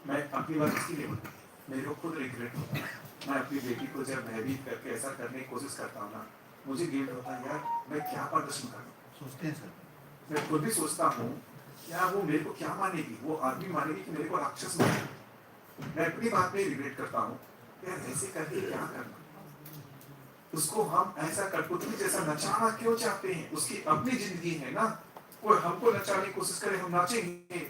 मैं अपनी बात इसकी नहीं बोलती, मेरे को खुद रिग्रेट होता है। मैं अपनी बेटी को जब भयभीत करके ऐसा करने की कोशिश करता हूँ ना, मुझे गिल्ट होता है, यार मैं क्या प्रदर्शन कर रहा हूँ। सोचते हैं सर। मैं खुद भी सोचता हूँ, क्या वो मेरे को क्या मानेगी? वो आदमी मानेगी कि मेरे को राक्षस मानेगी? मैं अपनी बात में रिग्रेट करता हूँ, यार ऐसे करके क्या करना। उसको हम ऐसा कठपुतली जैसा नचाना क्यों चाहते हैं? उसकी अपनी जिंदगी है ना। कोई हमको नचाने की कोशिश करे, हम नाचेंगे,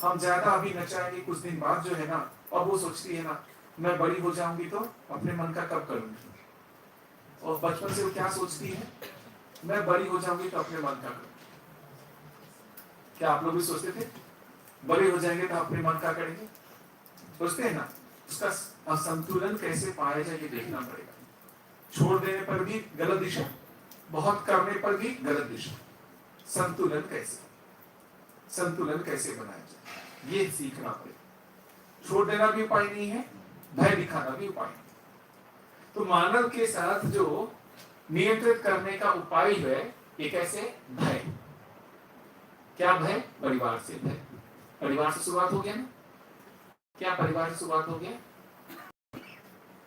हम ज्यादा अभी नचाएंगे, कुछ दिन बाद जो है ना, अब वो सोचती है ना, मैं बड़ी हो जाऊंगी तो अपने मन का कब करूंगी। और बचपन से वो क्या सोचती है? मैं बड़ी हो जाऊंगी तो अपने मन का करूंगी। क्या आप लोग भी सोचते थे बड़े हो जाएंगे तो अपने मन का करेंगे? सोचते हैं ना। उसका असंतुलन कैसे पाया जाए ये देखना पड़ेगा। छोड़ देने पर भी गलत दिशा, बहुत करने पर भी गलत दिशा। संतुलन कैसे बनाया जाए ये सीखना पड़ेगा। छोड़ देना भी उपाय नहीं है, भय दिखाना भी उपाय नहीं। तो मानव के साथ जो नियंत्रित करने का उपाय है, ये कैसे? भय। क्या भय? परिवार से भय। परिवार से शुरुआत हो गया ना। क्या परिवार से शुरुआत हो गया?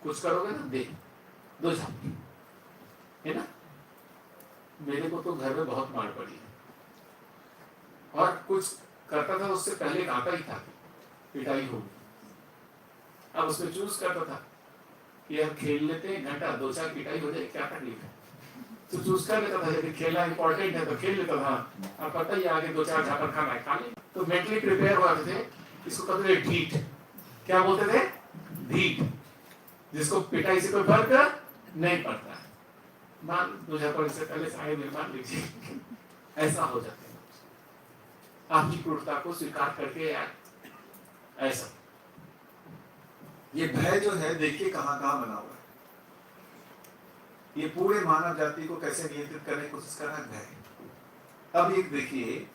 कुछ करोगे ना, दे दो झापड़ी, है ना। मेरे को तो घर में बहुत मार पड़ी है, और कुछ करता था उससे पहले आता ही था पिटाई होगी। अब उसमें चूज करता था कि हम खेल लेते हैं, घंटा 2-4 पिटाई हो जाए, क्या तकलीफ है। तो चूज कर लेता था, यदि खेलना इंपॉर्टेंट है तो खेल लेता था। अब पता ही आगे 2-4 झापड़ खाना है, खा ले। तो मेंटली प्रिपेयर हुआ थे। इसको कहते थे ढीठ। क्या बोलते थे? ढीठ। जिसको पिटाई से कोई फर्क नहीं पड़ता है। मान 2 झापड़ से पहले साहे में मान लीजिए, ऐसा हो जाता है। आपकी क्रूरता को स्वीकार करके यार, ऐसा ये भय जो है देखिए कहां कहां बना हुआ है। ये पूरे मानव जाति को कैसे नियंत्रित करने की कोशिश कर रहा है भय। अब एक देखिए,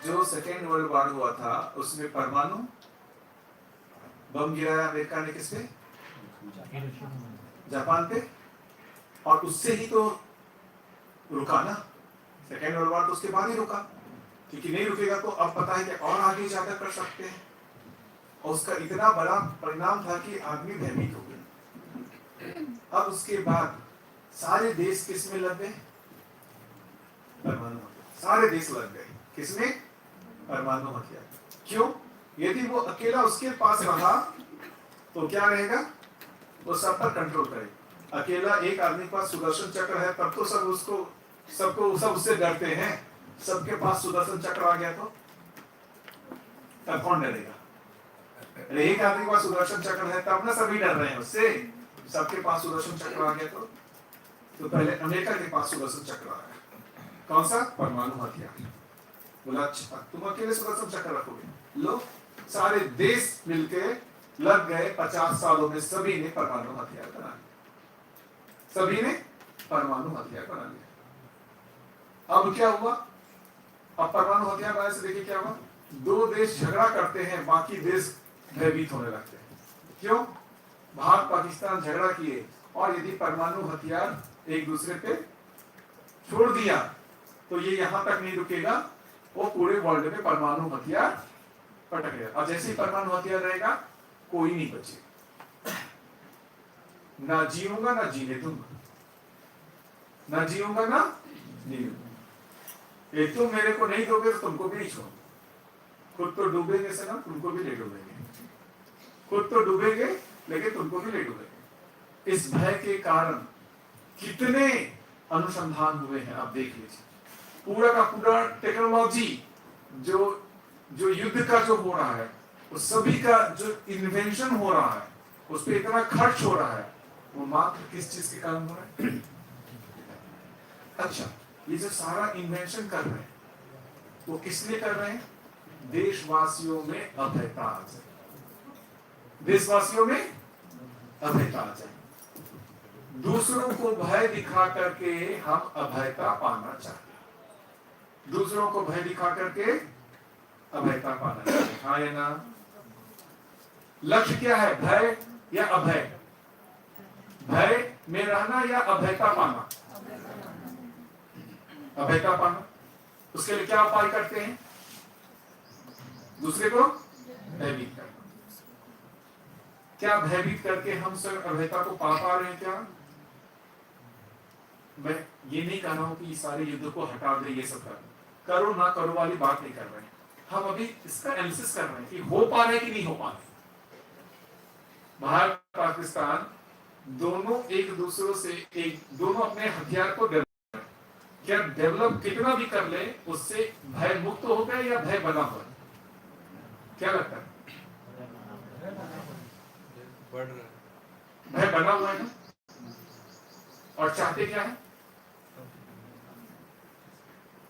जो सेकेंड वर्ल्ड वॉर हुआ था उसमें परमाणु बम गिराया अमेरिका ने, किस पे? जापान पे। और उससे ही तो रुका ना सेकेंड वर्ल्ड वॉर, तो उसके बाद ही रुका, क्योंकि नहीं रुकेगा तो अब पता है कि और आगे ज्यादा कर सकते हैं। और उसका इतना बड़ा परिणाम था कि आदमी भयभीत हो गए। अब उसके बाद सारे देश किस में लग गए? परमाणु हथियार। सारे देश लग गए किसमें? परमाणु हथियार। क्यों? यदि वो अकेला उसके पास रहा तो क्या रहेगा? वो सब पर कंट्रोल करेगा। अकेला एक आदमी के पास सुदर्शन चक्र है तब तो सब उससे डरते हैं। सबके पास सुदर्शन चक्र आ गया तो तब कौन डरेगा? अरे एक आदमी के पास सुदर्शन चक्र है तब ना सभी डर रहे हैं उससे। सबके पास सुदर्शन चक्र आ गया तो पहले अमेरिका के पास सुदर्शन चक्र आ गया। कौन सा? परमाणु हथियार। बोला अच्छा तुम अकेले सुदर्शन चक्र रखोगे? लो सारे देश मिलके लग गए, 50 सालों में सभी ने परमाणु हथियार बना लिया। सभी ने परमाणु हथियार बना लिया। अब क्या हुआ? अब परमाणु हथियार बनाने से देखिए क्या हुआ, 2 देश झगड़ा करते हैं, बाकी देश भयभीत होने लगते हैं। क्यों? भारत पाकिस्तान झगड़ा किए और यदि परमाणु हथियार एक दूसरे पे छोड़ दिया तो ये यहां तक नहीं रुकेगा, वो पूरे वर्ल्ड में परमाणु हथियार पटक गया। और जैसे ही परमाणु हथियार रहेगा कोई नहीं बचेगा। ना जीऊंगा ना जीने दूंगा, ना जीऊंगा ना जीने दूंगा। एक तुम मेरे को नहीं दोगे तो तुमको भी नहीं छोड़ूंगा। खुद तो डूबेंगे से ना तुमको भी ले डूबेंगे, खुद तो डूबेंगे लेकिन तुमको भी ले डूबेंगे। इस भय के कारण कितने अनुसंधान हुए हैं आप देख लीजिए। पूरा का पूरा टेक्नोलॉजी जो युद्ध का जो हो रहा है, उस सभी का जो इन्वेंशन हो रहा है, उस पर इतना खर्च हो रहा है, वो मात्र किस चीज के कारण हो रहा है? अच्छा, ये जो सारा इन्वेंशन कर रहे हैं वो किस लिए कर रहे हैं? देशवासियों में अभयता आ जाए, देशवासियों में अभयता आ जाए। दूसरों को भय दिखा करके हम अभयता पाना चाहते हैं। दूसरों को भय दिखा करके अभयता पाना चाहते हैं। हाँ या ना? लक्ष्य क्या है? भय या अभय? भय में रहना या अभयता पाना? अभयता पाना। उसके लिए क्या उपाय करते हैं? दूसरे को भयभीत करना। क्या भयभीत करके हम सब अभयता को पा रहे हैं क्या? मैं ये नहीं कह रहा हूं कि ये सारे युद्ध को हटा दे, ये सब करो ना करो वाली बात नहीं कर रहे हैं। हम अभी इसका एनालिसिस कर रहे हैं कि हो पा रहे कि नहीं हो पा रहे। भारत पाकिस्तान दोनों एक दूसरों से दोनों अपने हथियार को डेवलप कितना भी कर ले, उससे भय मुक्त हो गए या भय बना हुआ? क्या लगता है? बढ़ रहा है। भय बना हुआ है ना? और चाहते क्या है?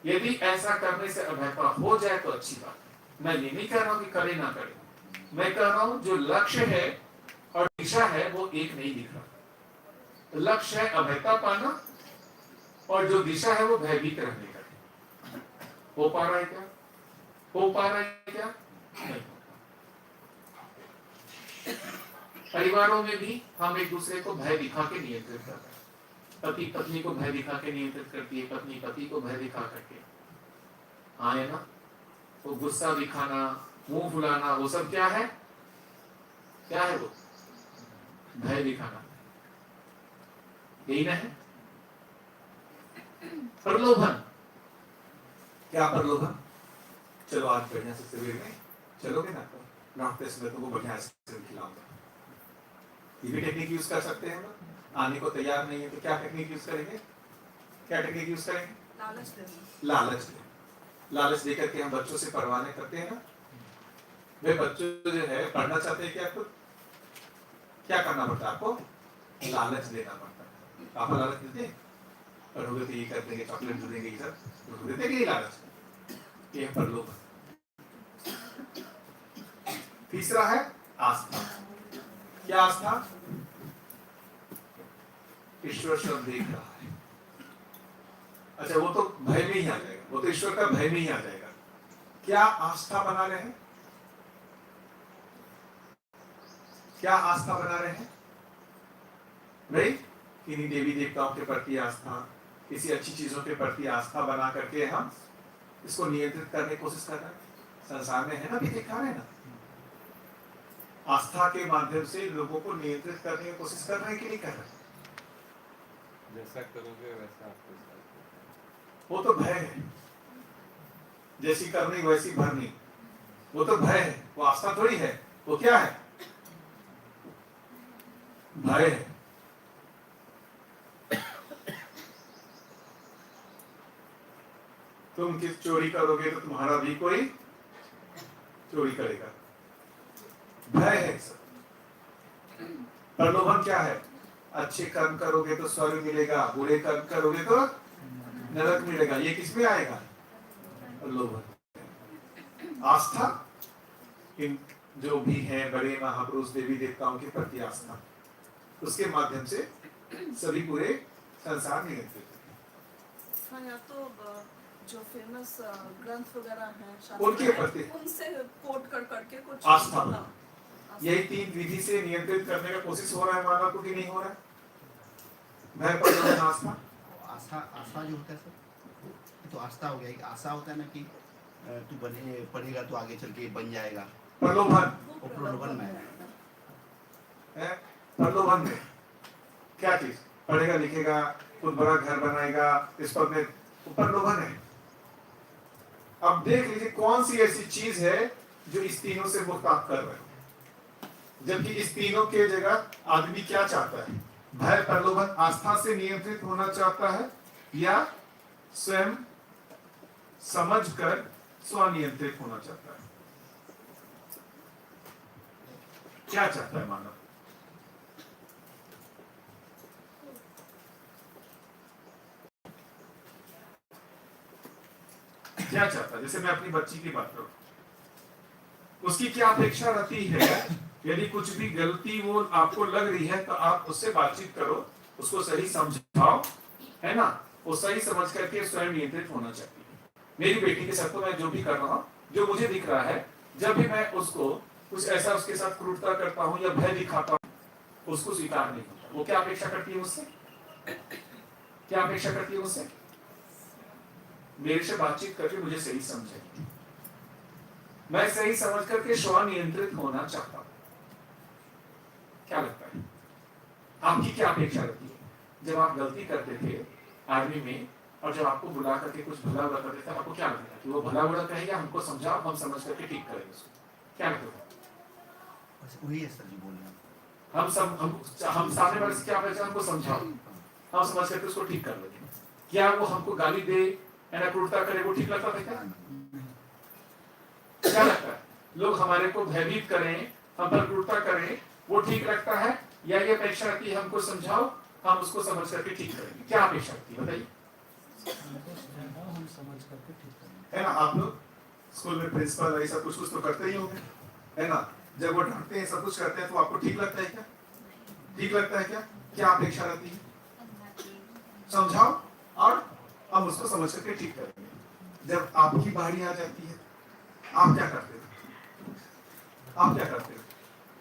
यदि ऐसा करने से अभयता हो जाए तो अच्छी बात है। मैं ये नहीं कह रहा हूं कि करे ना करे, मैं कह रहा हूं जो लक्ष्य है और दिशा है वो एक नहीं दिख रहा। लक्ष्य है अभयता पाना और जो दिशा है वो भयभीत रहने का। हो पा रहा है क्या? हो पा रहा है क्या? नहीं। परिवारों में भी हम एक दूसरे को भय दिखा के नियंत्रित करते हैं। पति पत्नी को भय दिखा के नियंत्रित करती है, पत्नी पति को भय दिखा करके। हाँ है ना? वो गुस्सा दिखाना, मुंह फुलाना, वो सब क्या है? क्या है वो? भय दिखाना। यही ना है? प्रलोभन। क्या प्रलोभन? चलो आज बढ़िया से शिविर में चलोगे ना, डॉक्टर से तुमको बढ़िया से खिलाऊंगा। ये भी टेक्निक यूज कर सकते हैं हम। आने को तैयार नहीं है तो क्या टेक्निक यूज करेंगे? क्या टेक्निक यूज करेंगे? लालच देना। लालच दे। लालच देकर के हम बच्चों से परवाने करते हैं ना। वे बच्चों जो है पढ़ना चाहते हैं, क्या आपको क्या करना पड़ता है? आपको लालच देना पड़ता है। आप लालच देते हैं? पढ़ोगे तो ये कर देंगे, चॉकलेट दे देंगे, ये सब देते कि लालच? ये प्रलोभन। तीसरा है आस्था। क्या आस्था? ईश्वर सब देख रहा है। अच्छा, वो तो भय में ही आ जाएगा, वो तो ईश्वर का भय में ही आ जाएगा। क्या आस्था बना रहे हैं? क्या आस्था बना रहे हैं भाई? किन्हीं देवी देवताओं के प्रति आस्था, किसी अच्छी चीजों के प्रति आस्था बना करके हम इसको नियंत्रित करने की कोशिश कर रहे हैं। संसार में है ना, भी दिखा रहे हैं ना, आस्था के माध्यम से लोगों को नियंत्रित करने की कोशिश कर रहे हैं कि नहीं कर रहे? जैसा करोगे वैसा आपके साथ। वो तो भय है। जैसी करनी वैसी भरनी, वो तो भय है, वो आस्था थोड़ी है। वो क्या है? भय है। तुम किस चोरी करोगे तो तुम्हारा भी कोई चोरी करेगा। भय है सब। प्रलोभन क्या है? अच्छे कर्म करोगे तो स्वर्ग मिलेगा, बुरे कर्म करोगे तो नरक मिलेगा। ये किसमें आएगा? प्रलोभन। आस्था, इन जो भी हैं बड़े महापुरुष देवी देवताओं के प्रति आस्था, उसके माध्यम से सभी पूरे संसार नियंत्रित है। हाँ, या तो जो फेमस ग्रंथ वगैरह हैं उनके प्रति उनसे कोट कर करके कुछ आस्था। यही 3 विधि से नियंत्रित करने का कोशिश हो रहा है मानव को कि नहीं हो रहा है? भय, प्रलोभन, आस्था। आस्था जो होता है सर, तो आस्था हो गया। एक आशा होता है ना कि तू बने पढ़ेगा तो आगे चल के बन जाएगा। प्रलोभन, वो प्रलोभन में है। प्रलोभन में क्या चीज? पढ़ेगा लिखेगा, खुद बड़ा घर बनाएगा, इस पर में प्रलोभन है। अब देख लीजिए कौन सी ऐसी चीज है जो इस तीनों से मुक्त आप कर रहे हो, जबकि इस तीनों के जगह आदमी क्या चाहता है? भय, प्रलोभन, आस्था से नियंत्रित होना चाहता है या स्वयं समझकर स्वनियंत्रित होना चाहता है? क्या चाहता है मानव? क्या चाहता है? जैसे मैं अपनी बच्ची की बात करूं, उसकी क्या अपेक्षा रहती है? यदि कुछ भी गलती वो आपको लग रही है तो आप उससे बातचीत करो, उसको सही समझाओ, है ना? वो सही समझ करके स्वयं नियंत्रित होना चाहिए। मेरी बेटी के साथ तो मैं जो भी कर रहा हूँ, जो मुझे दिख रहा है, जब भी मैं उसको कुछ ऐसा उसके साथ क्रूरता करता हूँ या भय दिखाता हूँ, उसको स्वीकार नहीं होता। वो क्या अपेक्षा करती है मुझसे? क्या अपेक्षा करती है मुझसे? मेरे से बातचीत करके मुझे सही समझे। मैं सही समझ करके स्व नियंत्रित होना चाहता हूं। क्या लगता है आपकी क्या अपेक्षा रहती है? जब आप गलती करते थे आर्मी में और जब आपको बुला करके कुछ भला बुरा करते थे, आपको क्या लगता है कि वो भला बुरा कहेगा, हमको समझाओ, हम समझ करके ठीक करेंगे उसको? क्या लगता है? वही है सर जी बोल रहे हैं। हम सामने वाले से क्या अपेक्षा? हमको समझाओ, हम समझ करके उसको ठीक कर लेंगे। क्या वो हमको गाली दे या क्रूरता करे वो ठीक लगता था क्या? क्या लगता है? लोग हमारे को भयभीत करें, हम पर क्रूरता करें, वो ठीक लगता है या ये अपेक्षा रहती है हमको समझाओ, हम उसको समझ करके ठीक करेंगे? क्या अपेक्षा रहती है बताइए? हम समझ करके ठीक करेंगे, है ना? आप लोग स्कूल में प्रिंसिपल ऐसा कुछ तो करते ही होंगे, है ना? जब वो डांटते हैं, सब कुछ करते हैं, तो आपको ठीक लगता है क्या? ठीक लगता है क्या? क्या अपेक्षा रहती है? समझाओ और हम उसको समझ करके ठीक करेंगे। जब आपकी बारी आ जाती है, आप क्या करते हो? आप क्या करते हो?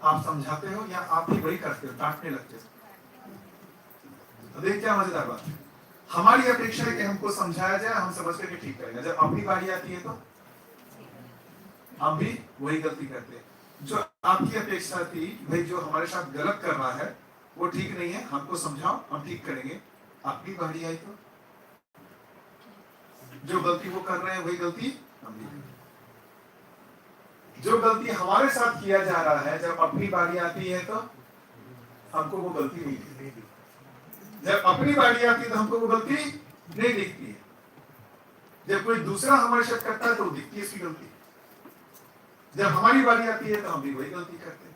आप समझाते हो या आप ही वही करते हो, डांटने लगते हो? तो देख क्या मजेदार बात है। हमारी अपेक्षा है कि हमको समझाया जाए, हम समझ करके ठीक करेंगे। जब अपनी बारी आती है तो हम भी वही गलती करते हैं। जो आपकी अपेक्षा थी भाई जो हमारे साथ गलत कर रहा है वो ठीक नहीं है, हमको समझाओ, हम ठीक करेंगे। अपनी बारी आई तो जो गलती वो कर रहे हैं वही गलती हम भी करेंगे। जो गलती हमारे साथ किया जा रहा है, जब अपनी बारी आती है तो हमको वो गलती नहीं दिखती। जब अपनी बारी आती है तो हमको वो गलती नहीं दिखती है। जब कोई दूसरा हमारे साथ करता है तो दिखती है इसकी गलती। जब हमारी बारी आती है तो हम भी वही गलती करते हैं।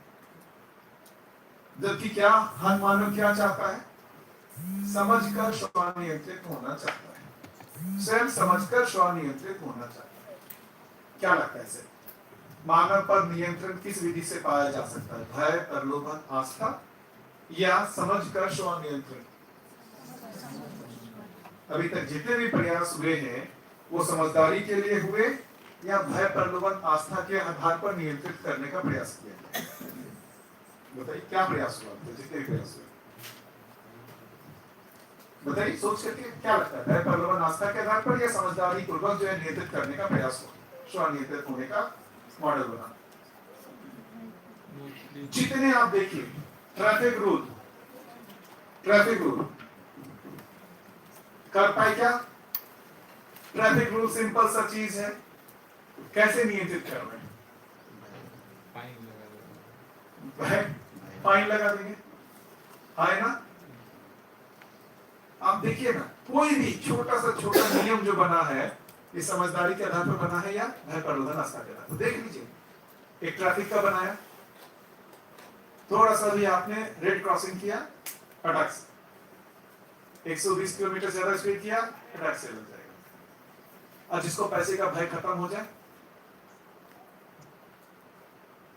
जबकि क्या हर मानव क्या चाहता है? समझकर स्वनियंत्रित होना चाहता है, स्वयं समझकर स्वनियंत्रित होना चाहता है। क्या लगता है इसे? मानव पर नियंत्रण किस विधि से पाया जा सकता है? भय, प्रलोभन, आस्था या समझकर स्वनियंत्रण? अभी तक जितने भी प्रयास हुए हैं वो समझदारी के लिए हुए या भय, प्रलोभन, आस्था के आधार पर नियंत्रित करने का प्रयास किया? बताइए क्या प्रयास हुआ? जितने भी प्रयास हुए बताइए, सोच करके क्या लगता है? भय, प्रलोभन, आस्था के आधार पर या समझदारी पूर्वक जो है नियंत्रित करने का प्रयास हुआ, स्वनियंत्रित होने का मॉडल बना? जितने आप देखिए ट्रैफिक रूल कर पाए क्या? ट्रैफिक रूल सिंपल सा चीज है, कैसे नियंत्रित कर रहे हैं? फाइन लगा देंगे, है ना? आप देखिए ना, कोई भी छोटा सा छोटा नियम जो बना है ये समझदारी के आधार पर बना है या भय प्रलोभन आस्था के आधार पर? देख लीजिए, एक ट्रैफिक का बनाया, थोड़ा सा भी आपने रेड क्रॉसिंग किया, फटाक से 120 किलोमीटर से ज्यादा स्पीड किया, फटाक से लग जाएगा। और जिसको पैसे का भय खत्म हो जाए,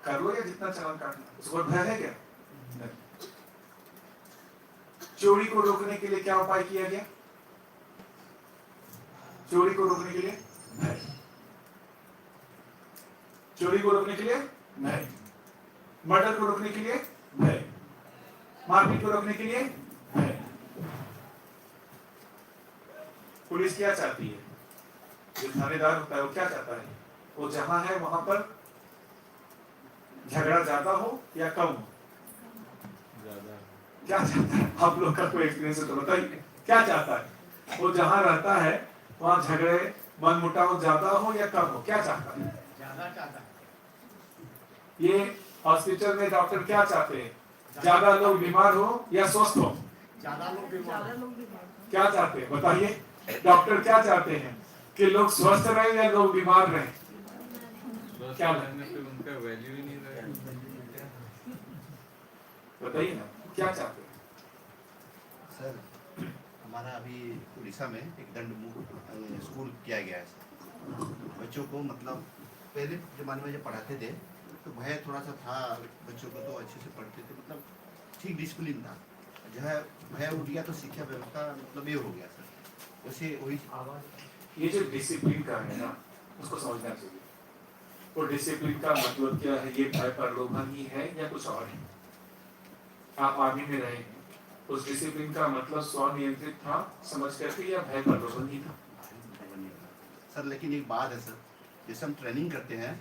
कर लो या जितना चालान काटना, उसको भय है क्या? नहीं। चोरी को रोकने के लिए क्या उपाय किया गया? चोरी को रोकने के लिए भय, चोरी को रोकने के लिए भय, मर्डर को रोकने के लिए भय, मारपीट को रोकने के लिए भय। पुलिस क्या चाहती है? जो थानेदार होता है वो क्या चाहता है? वो जहां है वहां पर झगड़ा ज्यादा हो या कम हो? ज्यादा। क्या चाहता है? आप लोग का कोई एक्सपीरियंस है तो बताइए, क्या चाहता है? वो जहां रहता है वहां झगड़े मनमुटाव ज्यादा हो या कम हो? क्या चाहता है? ज्यादा चाहता है। ये हॉस्पिटल में डॉक्टर क्या चाहते हैं? ज्यादा लोग बीमार हो या स्वस्थ हो? ज्यादा लोग ज्यादा लोग बीमार हैं। क्या चाहते हैं बताइए? डॉक्टर क्या चाहते हैं कि लोग स्वस्थ रहें या लोग बीमार रहें? क्या रहने पे उनका वैल्यू ही नहीं रहेगा। बताइए ना, क्या चाहते हैं? सर, हमारा अभी उड़ीसा में एक दंड स्कूल किया गया है सर। बच्चों को मतलब पहले ज़माने में जब पढ़ाते थे तो भय थोड़ा सा था, बच्चों को तो अच्छे से पढ़ते थे, मतलब ठीक डिसिप्लिन था। जो है भय उठ गया तो शिक्षा व्यवस्था मतलब ये हो गया सर। वैसे वही ये जो डिसिप्लिन का है ना, उसको समझना चाहिए। वो डिसिप्लिन का मतलब क्या है? ये भय प्रलोभन ही है या कुछ और है? आप आर्मी में रहे हैं, उस डिसिप्लिन का मतलब स्वनियंत्रित था समझ करके या भय प्रलोभन ही था? सर, लेकिन एक बात है सर, जैसे हम ट्रेनिंग करते हैं,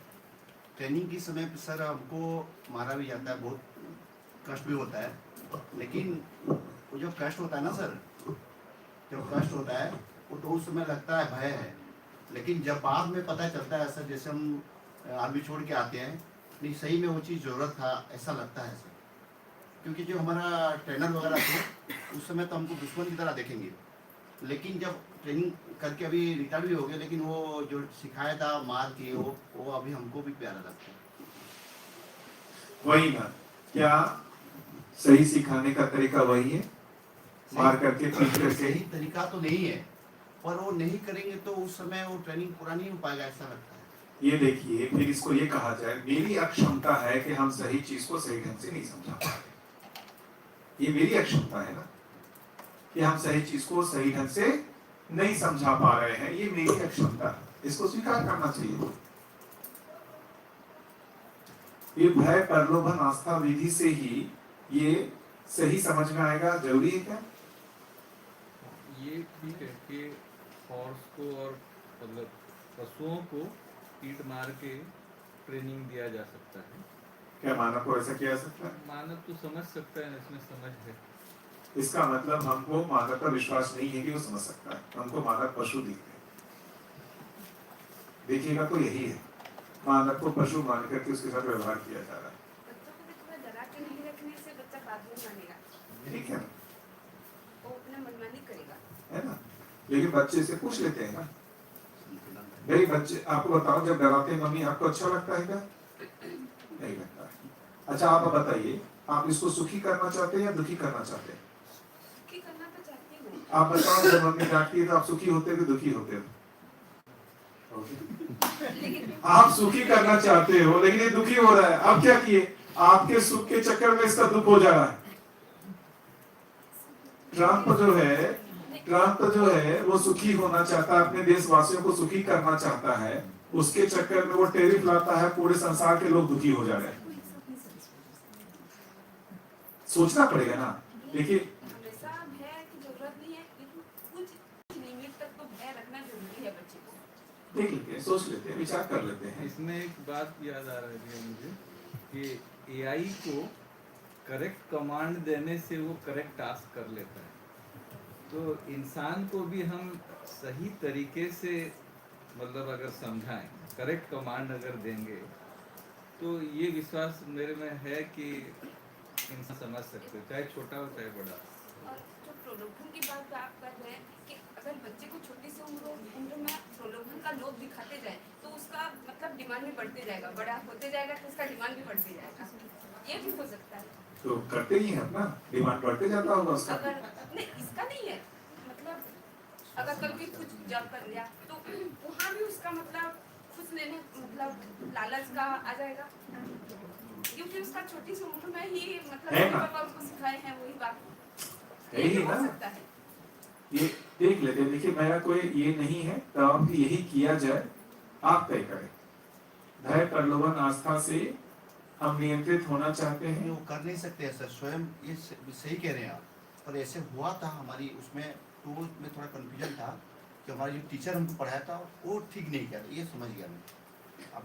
ट्रेनिंग के समय पे सर हमको मारा भी जाता है, बहुत कष्ट भी होता है, लेकिन वो जो कष्ट होता है ना सर, जब कष्ट होता है वो तो उस समय लगता है भय है, लेकिन जब बाद में पता चलता है सर, जैसे हम आर्मी छोड़ के आते हैं, नहीं सही में वो चीज़ ज़रूरत था ऐसा लगता है सर। क्योंकि जो हमारा ट्रेनर वगैरह थे उस समय तो हमको दुश्मन की तरह देखेंगे, लेकिन जब ट्रेनिंग करके अभी रिटायर भी हो गए, लेकिन वो जो सिखाया था मार के वो अभी हमको भी प्यारा लगता है। वही ना, क्या सही सिखाने का तरीका वही है? मार करके पीट करके? सही तरीका तो नहीं है, पर वो नहीं करेंगे तो उस समय वो ट्रेनिंग पूरा नहीं हो पाएगा ऐसा लगता है। ये देखिए, फिर इसको ये कहा जाए मेरी अक्षमता है कि हम सही चीज को सही ढंग से नहीं समझा पा रहे। ये मेरी अक्षमता है ना कि हम सही चीज को सही ढंग से नहीं समझा पा रहे हैं, ये मेरी अक्षमता है, इसको स्वीकार करना चाहिए। ये भय प्रलोभन आस्था विधि से ही ये सही समझ में आएगा, जरूरी है क्या? ये ठीक है कि हॉर्स को और मतलब पशुओं को पीट मार के ट्रेनिंग दिया जा सकता है। क्या मानव को ऐसा किया जा सकता है? मानव तो समझ सकता है, इसमें समझ है। इसका मतलब हमको मानव पर विश्वास नहीं है कि वो समझ सकता है, हमको मानव पशु दिखते हैं। देखिएगा तो यही है, मानव को पशु मान करके उसके साथ व्यवहार किया जा रहा है। बच्चों को भी थोड़ा डरा के नहीं रखने से बच्चा बात नहीं मानेगा, ठीक है ना? वो अपना मनमानी करेगा। है ना? लेकिन बच्चे से पूछ लेते हैं ना, भाई बच्चे आपको बताओ, जब डराते हैं मम्मी आपको अच्छा लगता है क्या? नहीं लगता है। अच्छा आप बताइए, आप इसको सुखी करना चाहते हैं या दुखी करना चाहते हैं? सुखी करना तो चाहती हूँ। आप बताओ, जब मम्मी डांटती है तो आप सुखी होते हो कि दुखी होते हो? आप सुखी करना चाहते हो लेकिन ये दुखी हो रहा है, आप क्या किए? आपके सुख के चक्कर में इसका दुख हो जा रहा है। ट्रम्प जो है वो सुखी होना चाहता है, अपने देशवासियों को सुखी करना चाहता है, उसके चक्कर में वो टैरिफ लाता है, पूरे संसार के लोग दुखी हो जा रहे हैं। सोचना पड़ेगा ना। देखिए, हमेशा भय की जरूरत नहीं है, लेकिन कुछ लिमिट तक तो भय रखना जरूरी है बच्चे को। देख लेते हैं, सोच लेते हैं, विचार कर लेते हैं। इसमें एक बात याद आ रही है मुझे कि एआई को करेक्ट कमांड देने से वो करेक्ट टास्क कर लेता है, तो इंसान को भी हम सही तरीके से मतलब अगर समझाएं, करेक्ट कमांड अगर देंगे, तो ये विश्वास मेरे में है कि इंसान समझ सकते, चाहे छोटा हो चाहे बड़ा। और जो प्रलोभन की बात आप कर रहे हैं कि अगर बच्चे को छोटी सी उम्र में प्रलोभन का लोभ दिखाते जाए तो उसका मतलब डिमांड भी बढ़ते जाएगा, बड़ा होते जाएगा तो उसका डिमांड भी बढ़ते जाएगा, ये भी हो सकता है। तो करते ही हैं ना, डिमांड बढ़ते जाता होगा उसका। अगर नहीं, इसका नहीं है, मतलब अगर कभी कुछ जॉब कर लिया तो वहाँ भी उसका मतलब कुछ लेने मतलब लालच का आ जाएगा, क्योंकि उसका छोटी सी उम्र में ही मतलब पापा उसको सिखाए हैं वही बात, यही हो ना, सकता है। ये देख लेते हैं। देखिए मेरा कोई ये नहीं है, तो अब यही किया जाए, आप तय करें। भय, प्रलोभन, आस्था से हम नियंत्रित होना चाहते हैं। वो कर नहीं सकते ऐसा स्वयं, ये सही कह रहे हैं आप। पर ऐसे हुआ था हमारी उसमें, तो उसमें थोड़ा कंफ्यूजन था कि हमारा जो टीचर हमको पढ़ाया था वो ठीक नहीं किया था, ये समझ गया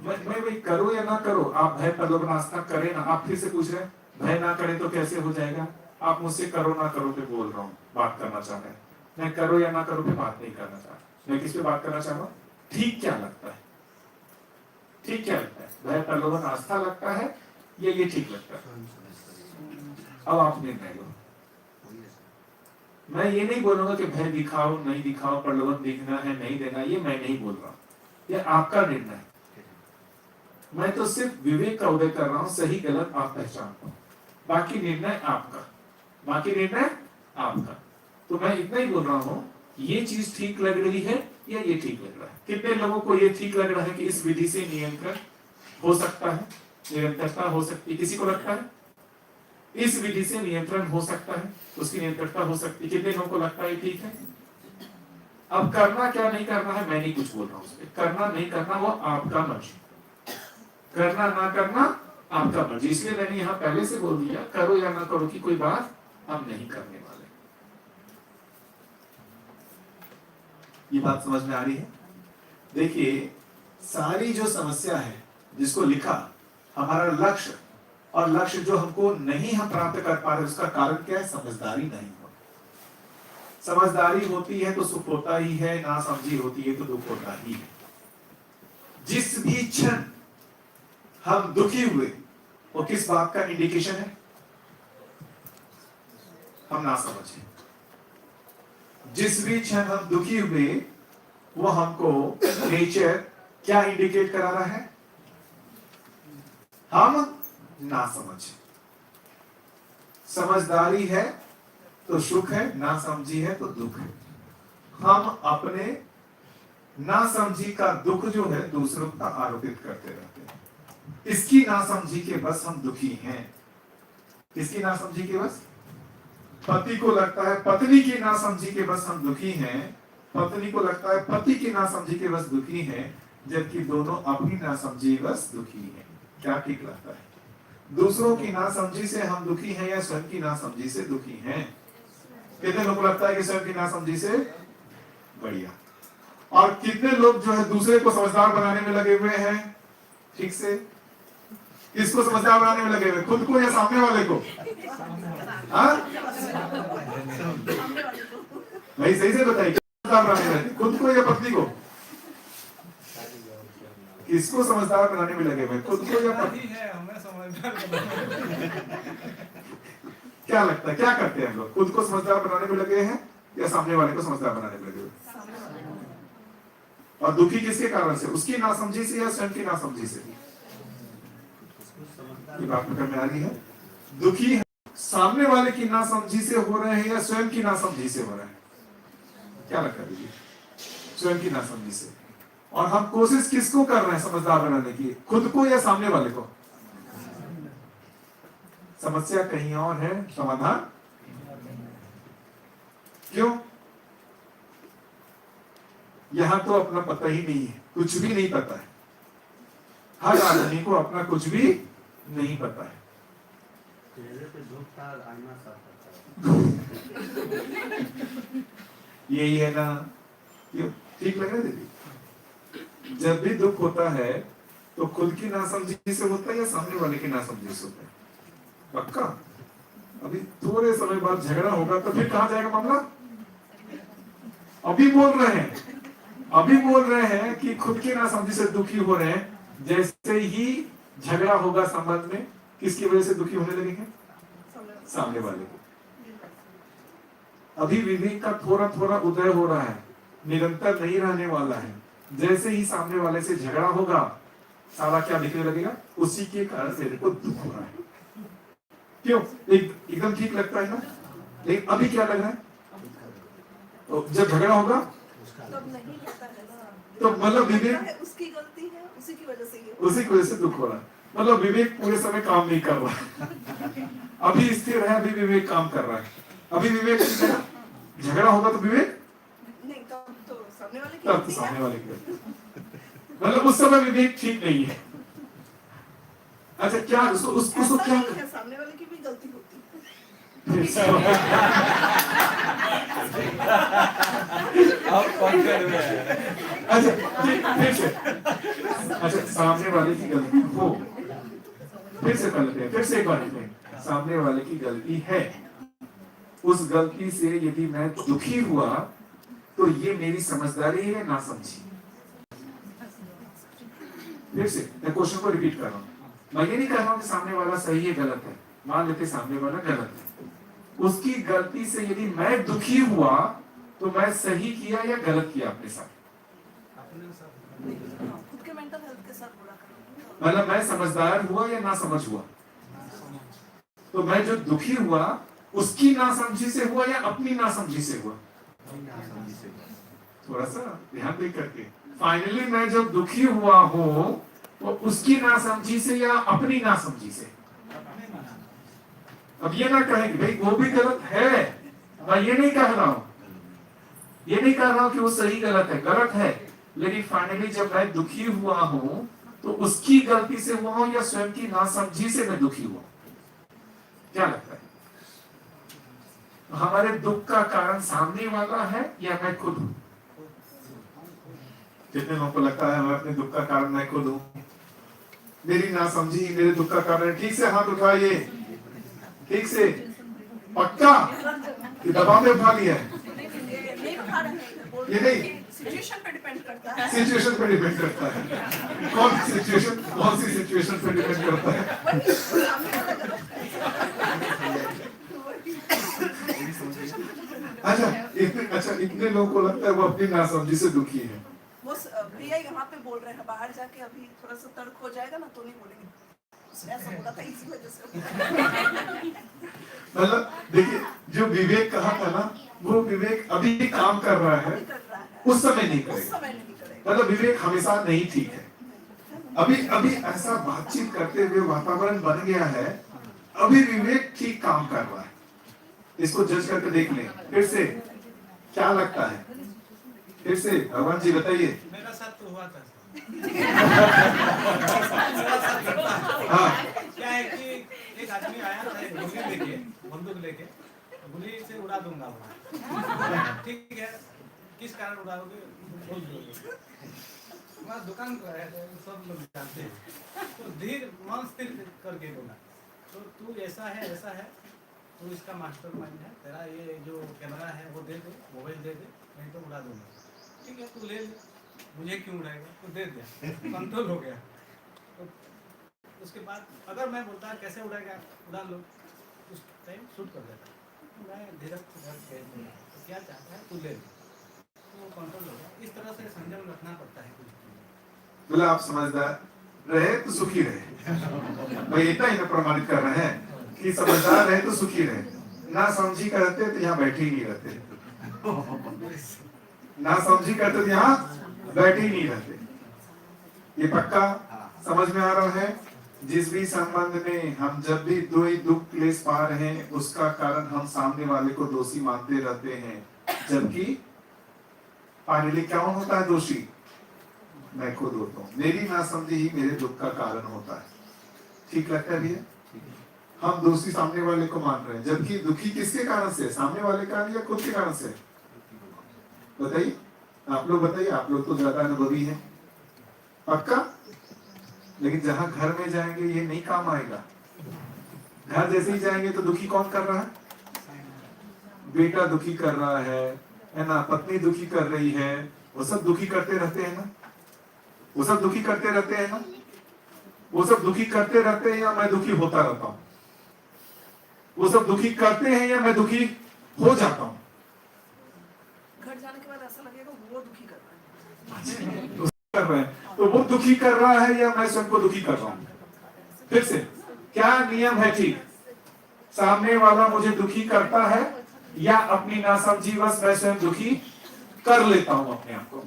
मैं भाई करो या ना करो, आप भय, प्रलोभन, आस्था करें ना। आप फिर से पूछ रहे हैं भय ना करें तो कैसे हो जाएगा। आप मुझसे करो ना करो पे बोल रहा हूँ, बात करना चाह रहे हैं। मैं करो या ना करो पे बात नहीं करना चाह रहा। मैं किस पे बात करना चाह रहा हूँ, ठीक क्या लगता है, ठीक क्या लगता है, भय, प्रलोभन, आस्था लगता है या ये ठीक लगता है। अब आप निर्णय लो। मैं ये नहीं बोलूंगा कि भय दिखाओ नहीं दिखाओ, प्रलोभन दिखना है नहीं देना, ये मैं नहीं बोल रहा हूँ, ये आपका निर्णय है। मैं तो सिर्फ विवेक का उदय कर रहा हूँ, सही गलत आप पहचान पाओ, बाकी निर्णय आपका, बाकी निर्णय आपका। तो मैं इतना ही बोल रहा हूँ, ये चीज ठीक लग रही है या ये ठीक लग रहा है। कितने लोगों को ये ठीक लग रहा है कि इस विधि से नियंत्रण हो सकता है, निरंतरता हो सकती है। किसी को लगता है इस विधि से नियंत्रण हो सकता है, उसकी निरंतरता हो सकती है। कितने लोगों को लगता है ठीक है। अब करना क्या नहीं करना है मैं नहीं कुछ बोल रहा हूँ, उसपे करना नहीं करना वो आपका मर्जी, करना ना करना आपका मर्जी। इसलिए मैंने यहाँ पहले से बोल दिया, करो या ना करो की कोई बात हम नहीं करने वाले। ये बात समझ में आ रही है। देखिए सारी जो समस्या है जिसको लिखा, हमारा लक्ष्य और लक्ष्य जो हमको नहीं हम प्राप्त कर पा रहे, उसका कारण क्या है, समझदारी नहीं हो। समझदारी होती है तो सुख होता ही है, ना समझी होती है तो दुख होता ही है। जिस भी क्षण हम दुखी हुए वो किस बात का इंडिकेशन है, हम ना समझे। जिस भी क्षण हम दुखी हुए वो हमको नेचर क्या इंडिकेट करा रहा है, हम ना समझे। समझदारी है तो सुख है, ना समझी है तो दुख है। हम अपने ना समझी का दुख जो है दूसरों का आरोपित करते रहते हैं। इसकी ना समझी के बस हम दुखी हैं। इसकी ना समझी के बस पति को लगता है पत्नी की ना समझी के बस हम दुखी हैं, पत्नी को लगता है पति की ना समझी के बस दुखी हैं, जबकि दोनों अपनी ना समझी बस दुखी हैं। क्या ठीक लगता है, दूसरों की ना समझी से हम दुखी हैं या स्वयं की ना समझी से दुखी हैं। कितने लोगों को लगता है कि स्वयं की ना समझी से बढ़िया, और कितने लोग जो है दूसरे को समझदार बनाने में लगे हुए हैं। ठीक से किसको समझदार बनाने में लगे हुए, खुद को या सामने वाले को। भाई सही से बताइए, समझदार बनाने में लगे, खुद को या पत्नी को। किसको समझदार बनाने में लगे हुए, खुद को या पत्नी। क्या लगता है क्या करते हैं हम लोग, खुद को समझदार बनाने में लगे हैं या सामने वाले को समझदार बनाने में लगे हुए। और दुखी किसके कारण से, उसकी नासमझी से या स्वयं की नासमझी से। ये बात में आ रही है। दुखी सामने वाले की नासमझी से हो रहे हैं या स्वयं की नासमझी से हो रहे हैं। क्या लगता है, स्वयं की नासमझी से। और हम कोशिश किसको कर रहे हैं समझदार बनाने की, खुद को या सामने वाले को। समस्या कहीं और है, समाधान क्यों। यहां तो अपना पता ही नहीं है, कुछ भी नहीं पता है। हर आदमी को अपना कुछ भी नहीं पता है। यही है ना, ये ठीक लग रहा है दीदी। जब भी दुख होता है तो खुद की नासमझी से होता है या सामने वाले की नासमझी से होता है। पक्का अभी थोड़े समय बाद झगड़ा होगा तो फिर कहां जाएगा मामला। अभी बोल रहे हैं कि खुद की नासमझी से दुखी हो रहे हैं, जैसे ही झगड़ा होगा संबंध में किसकी वजह से दुखी होने लगेंगे, सामने वाले को। अभी विवेक का थोड़ा थोड़ा उदय हो रहा है, निरंतर नहीं रहने वाला है। जैसे ही सामने वाले से झगड़ा होगा, सारा क्या दिखने लगेगा, उसी के कारण मेरे को दुख हो रहा है। क्यों? एकदम ठीक लगता है ना, लेकिन अभी क्या लग रहा है? तो जब झगड़ा होगा तब नहीं होता है ना, तो मतलब विवेक, उसकी गलती है, उसी की वजह से ये उसी की वजह से दुख हो रहा है। मतलब विवेक पूरे समय काम नहीं कर रहा। अभी स्थिर है, अभी विवेक काम कर रहा है। अभी विवेक नहीं कर, झगड़ा होगा तो विवेक नहीं, तब तो सामने वाले की तब तो गलती है। सामने वाले की, मतलब उस समय विवेक ठीक नहीं है। अच्छा, क्या उसको ऐसा क्या नहीं है, सामने वाले की भी गलती होती है। अब पंकज में है। अच्छा, फिर से, अच्छा, सामने वाले की गलती हो, फिर से कर लेते हैं, फिर से एक बार लेते हैं। सामने वाले की गलती है, उस गलती से यदि मैं दुखी हुआ तो ये मेरी समझदारी है या ना समझी? फिर से मैं क्वेश्चन को रिपीट कर रहा हूँ। मैं ये नहीं कह रहा हूँ कि सामने वाला सही है गलत है, मान लेते सामने वाला गलत है। उसकी गलती से यदि मैं दुखी हुआ तो मैं सही किया या गलत किया अपने साथ? खुद के मेंटल हेल्थ के साथ बुरा करना। मतलब मैं समझदार हुआ या ना समझ हुआ? तो मैं जो दुखी हुआ उसकी नासमझी से हुआ या अपनी नासमझी से हुआ? थोड़ा सा ध्यान दे करके। फाइनली मैं जब दुखी हुआ हूं तो उसकी नासमझी से या अपनी नासमझी से? अब ये ना कहेंगे भाई वो भी गलत है, मैं ये नहीं कह रहा हूं, ये नहीं कह रहा हूं कि वो सही गलत है, गलत है, लेकिन फाइनली जब मैं दुखी हुआ हूं तो उसकी गलती से हुआ हूं या स्वयं की नासमझी से मैं दुखी हुआ? क्या लगता है? हमारे दुख का कारण सामने वाला है या मैं खुद हूं? जितने लोगों को लगता है मैं अपने दुख का कारण मैं खुद हूं, मेरी नासमझी मेरे दुख का कारण, ठीक से हाथ उठाइए, ठीक से, पक्का कि दबाव में उठा लिया है? नहीं उठा रहे हैं, ये नहीं, सिचुएशन पे डिपेंड करता है। सिचुएशन पे डिपेंड करता है। कौन सी सिचुएशन पे डिपेंड करता है? वही सामने वाला गलत है। अच्छा, इतने लोगों को लगता है वो अपनी नासमझी से दुखी है। वो भैया यहाँ पे बोल रहे हैं, बाहर जाके अभी थोड़ा सा तर्क हो जाएगा ना तो नहीं बोलेंगे, उसने ऐसा बोला था इसी वजह से। मतलब देखिए, जो विवेक कहा था ना, वो विवेक अभी भी काम कर रहा है, कर रहा है, उस समय नहीं उस करेगा। समय नहीं करेगा। मतलब विवेक हमेशा नहीं ठीक है। अभी ऐसा बातचीत करते हुए वातावरण बन गया है, अभी विवेक ठीक काम कर रहा है। इसको जज करके देख लें फिर से, क्या लगता है? फिर से भगवान जी बताइए। मेरा साथ तो हुआ था। हाँ, क्या है कि एक आदमी आया था एक गोली लेके, बंदूक लेके, गोली से उड़ा दूंगा वहाँ। ठीक है, किस कारण उड़ाओगे बोल दो। हमारा दुकान पर है, सब लोग जानते हैं। तो धीर मन स्थिर करके बोला, तो तू ऐसा है, तू इसका मास्टर माइंड है, तेरा ये जो कैमरा है वो दे दे, मोबाइल दे दे, नहीं तो उड़ा दूंगा। ठीक है, तू ले ले, मुझे क्यों उड़ाएगा, तो दे दिया, कंट्रोल हो गया। तो उसके बाद अगर मैं बोलता कैसे उड़ाएगा, उड़ा लो, उस टाइम शूट कर देता। मैं धीरज तो क्या चाहता है तू ले ले, तो वो कंट्रोल हो गया। इस तरह से संयम रखना पड़ता है। मतलब आप समझदार रहे तो सुखी रहे। भाई इतना ही ना प्रमाणित कर रहे हैं कि समझदार रहे तो सुखी रहे, ना समझी करते तो यहाँ बैठे ही नहीं रहते, ना समझी करते तो यहाँ बैठे ही नहीं रहते। ये पक्का समझ में आ रहा है? जिस भी संबंध में हम जब भी दुख क्लेश पा रहे हैं उसका कारण हम सामने वाले को दोषी मानते रहते हैं, जबकि फाइनली कौन होता है दोषी? मैं खुद होता हूँ। मेरी नासमझी ही मेरे दुख का कारण होता है। ठीक लगता है भैया? हम दोषी सामने वाले को मान रहे हैं, जबकि दुखी किसके कारण से? सामने वाले कारण या खुद के कारण से? बताइए, आप लोग बताइए, आप लोग तो ज्यादा अनुभवी हैं। पक्का? लेकिन जहां घर में जाएंगे ये नहीं काम आएगा। घर जैसे ही जाएंगे तो दुखी कौन कर रहा है? बेटा दुखी कर रहा है ना, पत्नी दुखी कर रही है, वो सब दुखी करते रहते हैं ना, वो सब दुखी करते रहते हैं ना, वो सब दुखी करते रहते हैं या मैं दुखी होता रहता हूं? वो सब दुखी करते हैं या मैं दुखी हो जाता हूं? घर जाने के बाद ऐसा लगेगा वो तो कर रहे हैं, तो वो दुखी कर रहा है या मैं स्वयं को दुखी कर रहा हूं? फिर से क्या नियम है ठीक? सामने वाला मुझे दुखी करता है या अपनी नासमझीवश मैं स्वयं दुखी कर लेता हूं अपने आप को?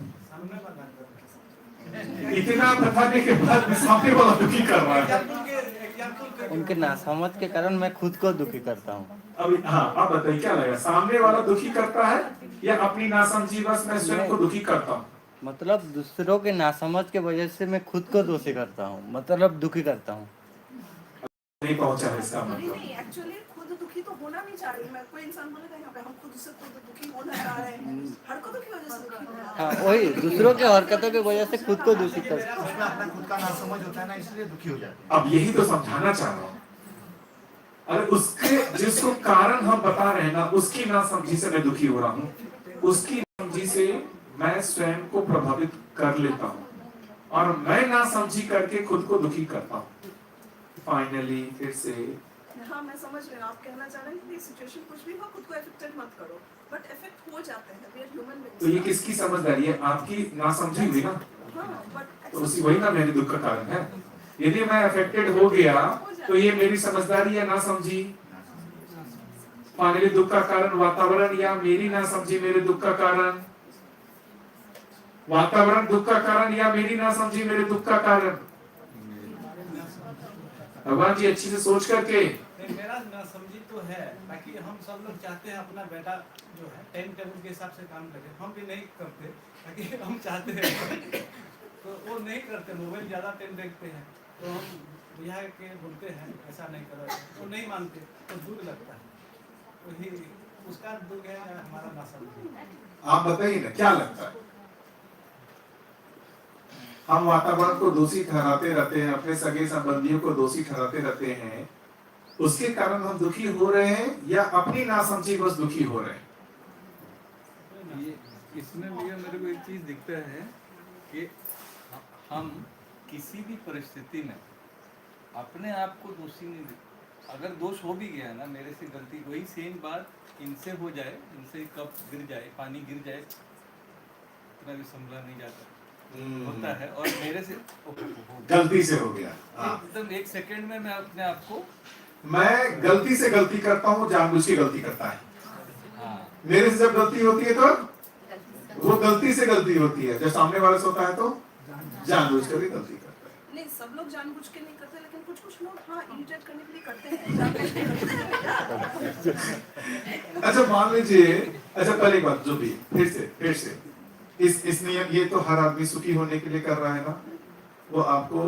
इतना बताने के बाद भी सामने वाला दुखी कर रहा है। उनके नासमझ के कारण मैं खुद को दुखी करता हूँ। अभी हाँ, आप बताइए क्या लगेगा, सामने वाला दुखी करता है या अपनी नासमझीवश मैं स्वयं को दुखी करता हूँ? मतलब दूसरों के नासमझ के वजह से मैं खुद को दोषी करता हूँ, मतलब दुखी करता हूँ। नहीं पहुंचा है इसका नहीं मतलब। नहीं, एक्चुअली खुद दुखी तो होना नहीं चाह रही मैं। कोई इंसान बोलेगा यहाँ पे हम खुद से खुद दुखी होना चाह रहे हैं, हरकतों की वजह से दुखी हो रहा है। हाँ वही, दूसरों के हरकतों की वजह से खुद को दूषित करता हूँ। उसमें अपना खुद का नासमझ होता है ना, इसलिए दुखी हो जाते हैं। अब यही तो समझाना चाह रहा हूँ। अरे उसके जिसको कारण हम बता रहे हैं ना, उसकी नासमझी से मैं दुखी हो रहा हूँ, उसकी नासमझी से मैं स्वयं को प्रभावित कर लेता हूँ और मैं नासमझी करके खुद को दुखी करता हूँ। फाइनली फिर से हाँ मैं समझ रही हूँ, आप कहना चाह रहे हैं कि सिचुएशन कुछ भी हो खुद को अफेक्टेड मत करो, बट इफेक्ट हो जाते हैं, वी आर ह्यूमन बीइंग्स। तो ये किसकी समझदारी है? आपकी नासमझी हुई ना, हाँ बट तो उसी वही ना मेरे दुख का कारण है। यदि मैं अफेक्टेड हो गया तो ये मेरी समझदारी है, ना समझी। फाइनली दुख का कारण वातावरण या मेरी ना समझी मेरे दुख का कारण? वातावरण दुख का कारण या मेरी ना समझी मेरे दुख का कारण? भगवान जी अच्छी से सोच करके। मेरा ना समझी तो है, ताकि हम सब लोग चाहते हैं अपना बेटा जो है टाइम टेबल के हिसाब से काम करे, हम भी नहीं करते, ताकि हम चाहते हैं तो वो नहीं करते, मोबाइल ज़्यादा टाइम देखते हैं, तो हम बुझा के बोलते हैं ऐसा नहीं करो, वो नहीं मानते तो दुख लगता है, वही उसका दुख है हमारा ना समझी। आप बताइए ना क्या लगता है? हम वातावरण को दोषी ठहराते रहते हैं, अपने सगे संबंधियों को दोषी ठहराते रहते हैं, उसके कारण हम दुखी हो रहे हैं या अपनी नासमझी बस दुखी हो रहे हैं? ये इसमें भैया मेरे को एक चीज दिखता है कि हम किसी भी परिस्थिति में अपने आप को दोषी नहीं देते। अगर दोष हो भी गया ना, मेरे से गलती, वही सेम बात इनसे हो जाए, इनसे कप गिर जाए, पानी गिर जाए, इतना भी संभला नहीं जाता होता है, और मेरे से गलती से हो गया। एकदम एक सेकंड में मैं अपने आप को, मैं गलती से गलती करता हूँ, जानबूझ के गलती करता है। हाँ, मेरे से जब गलती होती है तो वो गलती से गलती होती है, जब सामने वाले से होता है तो जानबूझ कर भी गलती करता है। नहीं, सब लोग जानबूझ के नहीं करते, लेकिन कुछ कुछ लोग हाँ इरिटेट करने के लिए करते हैं, जानबूझ के करते हैं। अच्छा मान लीजिए, अच्छा पहले एक बात जो भी फिर से इस नियम, ये तो हर आदमी सुखी होने के लिए कर रहा है ना, वो आपको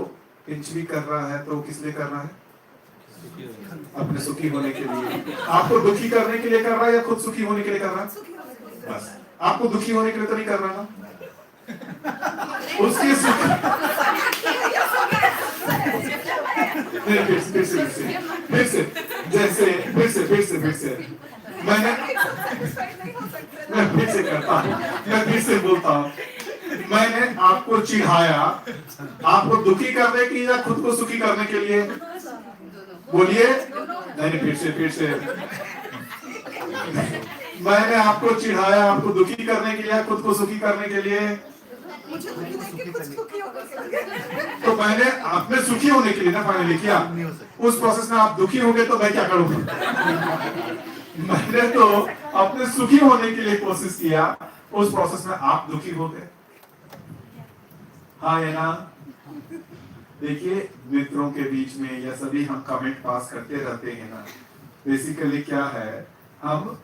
पिंच भी कर रहा है तो किस लिए कर रहा है? अपने सुखी होने के लिए। आपको दुखी करने के लिए कर रहा है या खुद सुखी होने के लिए कर रहा है? सुखी होने के लिए। बस आपको दुखी होने के लिए तो नहीं कर रहा ना, उसके सुख फिर से मैं फिर से करता हूँ, मैं फिर से बोलता हूँ, मैंने आपको चिढ़ाया, आपको दुखी करने की या खुद को सुखी करने के लिए? बोलिए। नहीं फिर से मैंने आपको चिढ़ाया, आपको दुखी करने के लिए या खुद को सुखी करने के लिए? मुझे दुखी देख के कुछ सुखी होकर के लगे। तो मैंने आपने सुखी होने के लिए ना फाइनली किया, उस प्रोसेस में आप दुखी हो गए तो मैं क्या करूंगा? मैंने तो अपने सुखी होने के लिए कोशिश किया, उस प्रोसेस में आप दुखी हो गए। हाँ या ना? देखिए मित्रों के बीच में या सभी हम कमेंट पास करते रहते हैं ना, बेसिकली क्या है, हम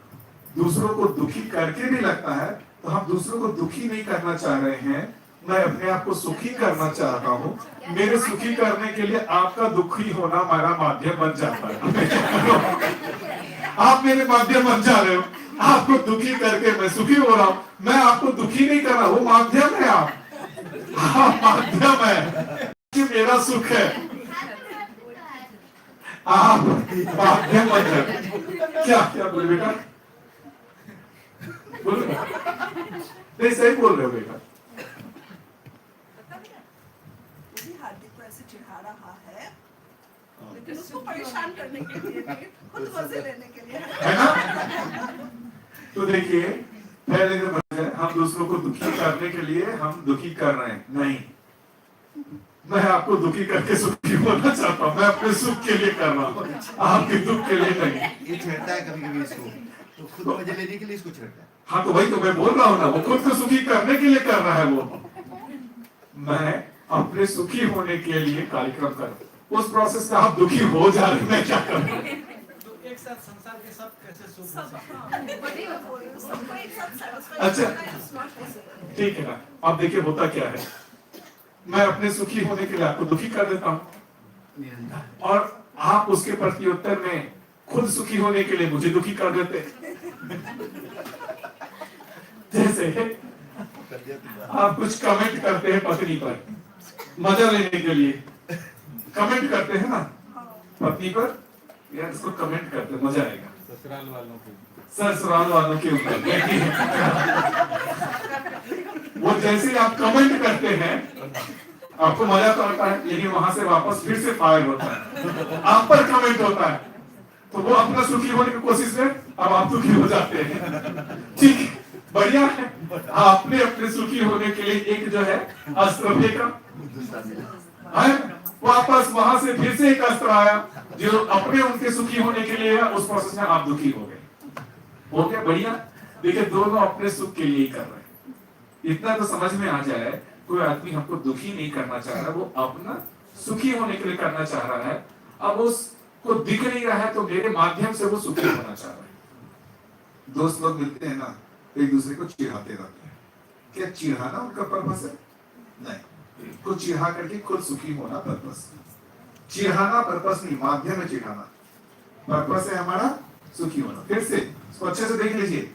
दूसरों को दुखी करके भी लगता है तो हम दूसरों को दुखी नहीं करना चाह रहे हैं, मैं अपने आप को सुखी करना चाहता हूँ। मेरे सुखी करने के लिए आपका दुखी होना मेरा माध्यम बन जाता है। आप मेरे माध्यम बन जा रहे हो, आपको दुखी करके मैं सुखी हो रहा हूँ, मैं आपको दुखी नहीं कर रहा, वो माध्यम है। आप माध्यम है कि मेरा सुख है, आप माध्यम बन जाए। क्या बोले बेटा? बोलो नहीं, सही बोल रहे हो बेटा। हार्दिक को ऐसे चिढ़ा रहा है, लेकिन उसको परेशान करने के लिए नहीं, खुद मजे लेने के लिए, है ना? तो देखिए पहले तो हम हम दूसरों को दुखी करने के लिए हम दुखी कर रहे हैं, नहीं। मैं आपको दुखी करके सुखी होना चाहता हूँ, मैं अपने सुख के लिए कर रहा हूँ, आपके दुख के लिए नहीं। ये छेड़ता है कभी-कभी इसको, तो खुद मजे लेने के लिए इसको छेड़ता है। हाँ, तो वही तो मैं बोल रहा हूँ ना, वो खुद को सुखी करने के लिए कर रहा है वो। मैं अपने सुखी होने के लिए कार्यक्रम कर, उस प्रोसेस में आप दुखी हो जा रहे हैं, मैं क्या करूँ? तो एक साथ संसार के सब कैसे सुख हो सब सकते हैं? हाँ, वही मैं बोल रही हूँ, सबको एक साथ satisfy अच्छा। करना is not possible। ठीक है ना, अब देखिए होता क्या है, मैं अपने सुखी होने के लिए आपको दुखी कर देता हूँ, निरंतर और आप उसके प्रत्युत्तर में खुद सुखी होने के लिए मुझे दुखी कर देते हैं। जैसे आप कुछ कमेंट करते हैं पत्नी पर, मजा लेने के लिए कमेंट करते हैं ना पत्नी पर, यार इसको कमेंट करते हैं, मजा आएगा। ससुराल वालों के ससुराल वालों के ऊपर वो जैसे आप कमेंट करते हैं, आपको मजा तो आता है, लेकिन वहां से वापस फिर से फायर होता है, आप पर कमेंट होता है, तो वो अपना सुखी होने की कोशिश में अब आप दुखी हो जाते हैं। ठीक है, बढ़िया है, आपने अपने सुखी होने के लिए एक जो है अस्त्र फेंका, वापस वहां से फिर से एक अस्त्र आया जो अपने उनके सुखी होने के लिए है, उस प्रोसेस में आप दुखी हो गए। हो गया बढ़िया। देखिए दोनों अपने सुख के लिए ही कर रहे हैं, इतना तो समझ में आ जाए, कोई आदमी हमको दुखी नहीं करना चाह रहा, वो अपना सुखी होने के लिए करना चाह रहा है। अब उसको दिख नहीं रहा है तो मेरे माध्यम से वो सुखी होना चाह रहा है। दोस्त लोग मिलते हैं ना, एक दूसरे को चिढ़ाते रहते हैं, क्या चिढ़ाना उनका पर्पस है? नहीं, कुछ चिढ़ा करके खुद सुखी होना पर्पस, चिढ़ाना पर्पस नहीं, माध्यम में चिढ़ाना पर्पस है हमारा सुखी होना। फिर से इसको अच्छे से देख लीजिए,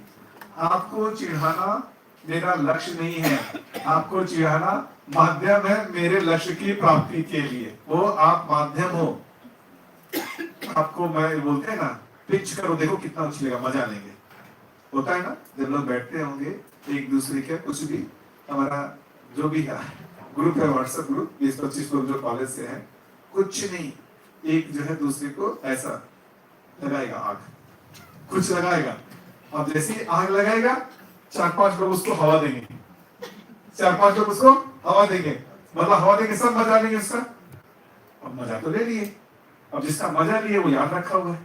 आपको चिढ़ाना मेरा लक्ष्य नहीं है, आपको चिढ़ाना माध्यम है मेरे लक्ष्य की प्राप्ति के लिए, वो आप माध्यम हो। आपको मैं बोलते हैं ना, पिच करो, देखो कितना उछलेगा, मजा लेंगे। होता है ना, जब लोग बैठते होंगे एक दूसरे के, कुछ भी हमारा जो भी है ग्रुप है, व्हाट्सएप ग्रुप, 20-25 लोग जो कॉलेज से हैं, कुछ नहीं, एक जो है दूसरे को ऐसा लगाएगा, आग कुछ लगाएगा, अब जैसे ही आग लगाएगा 4-5 लोग उसको हवा देंगे, 4-5 लोग उसको हवा देंगे, मतलब हवा देंगे, सब मजा लेंगे उसका। अब मजा तो ले लिए, अब जिसका मजा लिए वो याद रखा हुआ है।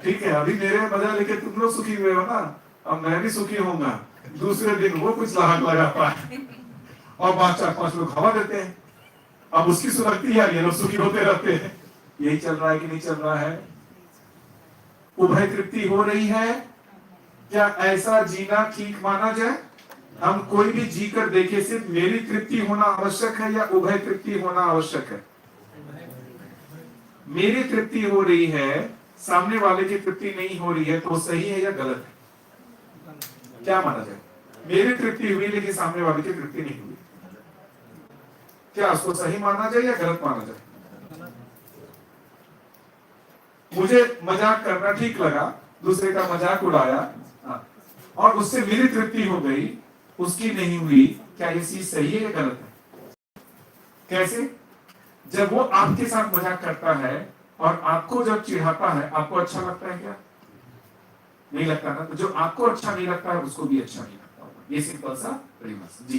ठीक है, अभी मेरे मजा लेके तुम लोग सुखी हुए हो ना, अब मैं भी सुखी होऊंगा, दूसरे दिन वो कुछ लाहक लगाता है और 4-5 लोग हवा देते हैं, अब उसकी सुरक्षित यार ये लोग सुखी होते रहते हैं। यही चल रहा है कि नहीं चल रहा है? उभय तृप्ति हो रही है क्या? ऐसा जीना ठीक माना जाए? हम कोई भी जी कर देखे, सिर्फ मेरी तृप्ति होना आवश्यक है या उभय तृप्ति होना आवश्यक है? मेरी तृप्ति हो रही है, सामने वाले की तृप्ति नहीं हो रही है, तो सही है या गलत है? क्या माना जाए? मेरी तृप्ति हुई लेकिन सामने वाले की तृप्ति नहीं हुई, क्या उसको सही माना जाए या गलत माना जाए? मुझे मजाक करना ठीक लगा, दूसरे का मजाक उड़ाया और उससे मेरी तृप्ति हो गई, उसकी नहीं हुई, क्या ये चीज सही है या गलत है? कैसे? जब वो आपके साथ मजाक करता है और आपको जब चिढ़ाता है, आपको अच्छा लगता है क्या? नहीं लगता ना। तो जो आपको अच्छा नहीं लगता है उसको भी अच्छा नहीं लगता होगा, ये सिंपल सा प्रीमिस। जी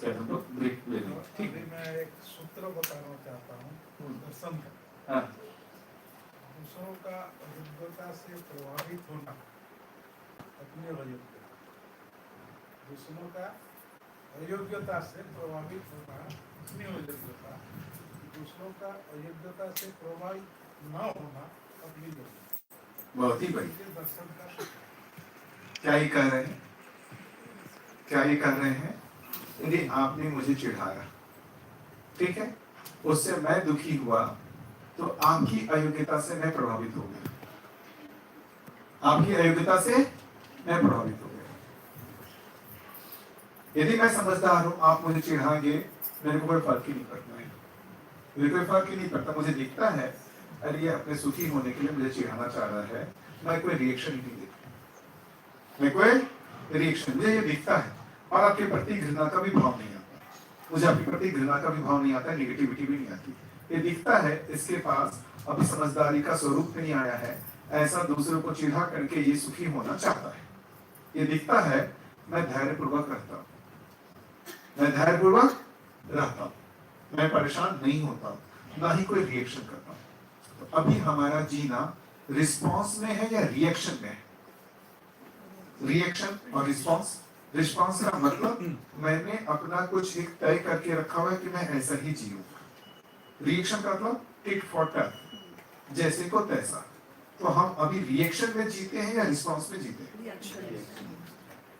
तो ब्रेक लेने वाला, ठीक है। मैं एक सूत्र बताना चाहता हूँ दर्शन का। हाँ। दूसरों का अयोग्यता से प्रभावित होना अपनी अयोग्यता, दूसरों का अयोग्यता से प्रभावित होना अपनी अयोग्यता, दूसरों का अयोग्यता से प्रभावित न होना अपनी योग्यता। बहुत ही बढ़िया। दर्शन का क्या ही कर रहे हैं, क्या ही कर रहे हैं? यदि आपने मुझे चिढ़ाया, ठीक है, उससे मैं दुखी हुआ, तो आपकी अयोग्यता से मैं प्रभावित हो गया, आपकी अयोग्यता से मैं प्रभावित हो गया। यदि मैं समझदार हूं, आप मुझे चिढ़ाएंगे, मेरे को कोई फर्क ही नहीं पड़ता है, मुझे कोई फर्क ही नहीं पड़ता। मुझे दिखता है अरे ये अपने सुखी होने के लिए मुझे चिढ़ाना चाह रहा है, मैं कोई रिएक्शन नहीं देखता, मैं कोई रिएक्शन, मुझे ये दिखता है। और आपके प्रति घृणा का भी भाव नहीं आता, मुझे आपके प्रति घृणा का भी भाव नहीं आता, निगेटिविटी भी नहीं आती। ये दिखता है इसके पास अभी समझदारी का स्वरूप नहीं आया है, ऐसा दूसरों को चिढ़ा करके ये सुखी होना चाहता है। ये दिखता है, मैं धैर्यपूर्वक रहता हूँ, मैं धैर्यपूर्वक रहता हूँ, मैं परेशान नहीं होता हूँ, ना ही कोई रिएक्शन करता हूँ। तो अभी हमारा जीना रिस्पॉन्स में है या रिएक्शन में है? रिएक्शन और रिस्पॉन्स। रिस्पॉन्स का मतलब मैंने अपना कुछ एक तय करके रखा हुआ है कि मैं ऐसा ही जीऊंगा। रिएक्शन का मतलब टिट फॉर टैट, जैसे को तैसा। तो हम अभी रिएक्शन में जीते हैं या रिस्पॉन्स में जीते हैं?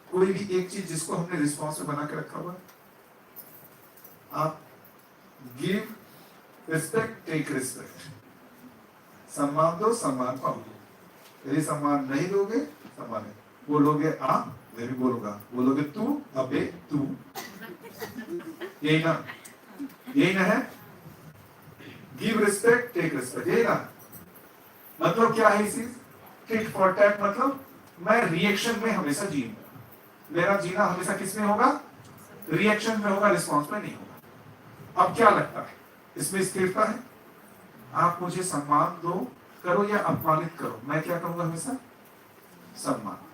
कोई भी एक चीज जिसको हमने रिस्पॉन्स में बना के रखा हुआ है, आप गिव रिस्पेक्ट, टेक रिस्पेक्ट, सम्मान दो, सम्मान पाओ। यदि सम्मान नहीं दोगे, सम्मान नहीं बोलोगे आप, मैं भी बोलूंगा, बोलोगे तू, अबे तू, यही ना, यही ना है? गिव रिस्पेक्ट, टेक रिस्पेक्ट, यही ना? मतलब क्या है इस चीज? टिट फॉर टैट मतलब मैं रिएक्शन में हमेशा जीऊंगा। मेरा जीना हमेशा किस में होगा? रिएक्शन में होगा, रिस्पॉन्स में नहीं होगा। अब क्या लगता है इसमें स्थिरता है? आप मुझे सम्मान दो, करो या अपमानित करो, मैं क्या करूंगा? हमेशा सम्मान।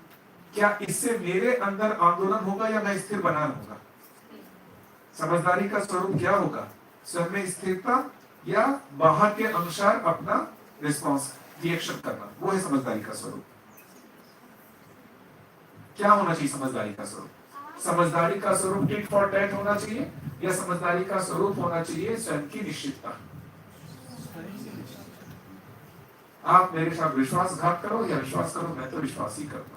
क्या इससे मेरे अंदर आंदोलन होगा या मैं स्थिर बना रहूंगा? समझदारी का स्वरूप क्या होगा? स्वयं में स्थिरता या बाहर के अनुसार अपना रिस्पॉन्स, रिएक्शन करना, वो है समझदारी का स्वरूप। क्या होना चाहिए समझदारी का स्वरूप? समझदारी का स्वरूप टिट फॉर टैट होना चाहिए या समझदारी का स्वरूप होना चाहिए स्वयं की निश्चितता? आप मेरे साथ विश्वासघात करो या विश्वास करो, मैं तो विश्वास ही करूंगा।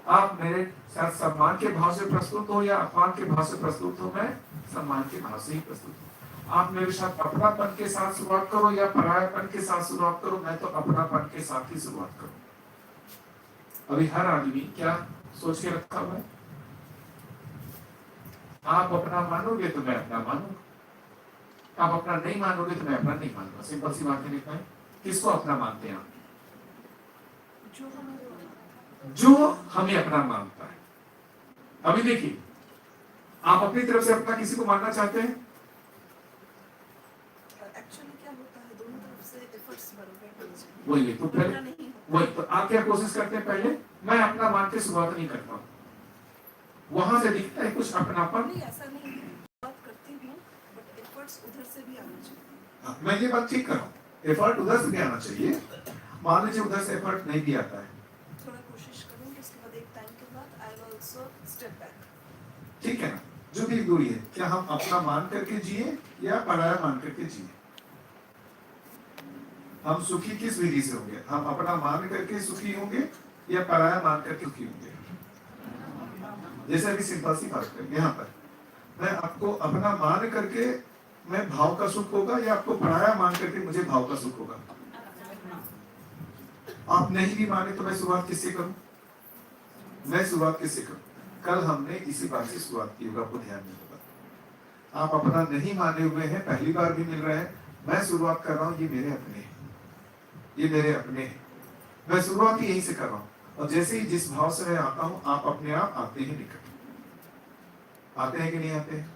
आप मेरे साथ सम्मान के भाव से प्रस्तुत हो या अपमान के भाव से प्रस्तुत हो, मैं सम्मान के भाव से ही प्रस्तुत हूं। आप मेरे साथ अपनापन के साथ शुरुआत करो या परायापन के साथ शुरुआत करो, मैं तो अपनापन के साथ ही शुरुआत करूं। अभी हर आदमी क्या सोच के रखा हुआ है? आप अपना मानोगे तो मैं अपना मानूंगा, आप अपना नहीं मानोगे तो मैं अपना नहीं मानूंगा। सिंपल सी बात है। किसको अपना मानते हैं आप? जो हमें अपना मानता है। अभी देखिए, आप अपनी तरफ से अपना किसी को मानना चाहते हैं? एक्चुअली क्या होता है, दोनों तरफ से एफर्ट्स बराबर वही तो पहले वही तो आप क्या कोशिश करते हैं? पहले मैं अपना मान के शुरुआत नहीं करता हूँ, वहां से दिखता है कुछ अपनापन। नहीं, ऐसा नहीं है, बात करती हूँ, बट एफर्ट्स उधर से भी आना चाहिए। मैं ये बात ठीक कर रहा हूँ, एफर्ट उधर से भी आना चाहिए। मान लीजिए उधर से एफर्ट नहीं भी आता है, थोड़ा कोशिश करूंगी, उसके बाद एक टाइम के बाद I will also step back. ठीक है ना? जो भी दूरी है, क्या हम अपना मान करके जिए या पराया मान करके जिए? हम सुखी किस विधि से होंगे? हम अपना मान करके सुखी होंगे या पराया मान करके सुखी होंगे? जैसे अभी सिंपल सी बात करें, यहाँ पर मैं आपको अपना मान करके मैं भाव का सुख होगा या आपको पराया मान करके मुझे भाव का सुख होगा? आप नहीं भी माने तो मैं शुरुआत किससे करूं? मैं शुरुआत किससे करूं? कल हमने इसी बात से शुरुआत की होगा, आपको ध्यान नहीं होगा। आप अपना नहीं माने हुए हैं, पहली बार भी मिल रहे हैं, मैं शुरुआत कर रहा हूं, ये मेरे अपने हैं, ये मेरे अपने हैं, मैं शुरुआत ही यहीं से कर रहा हूं। और जैसे ही जिस भाव से मैं आता हूं, आप अपने आप आते ही निकट। आते हैं कि नहीं आते हैं?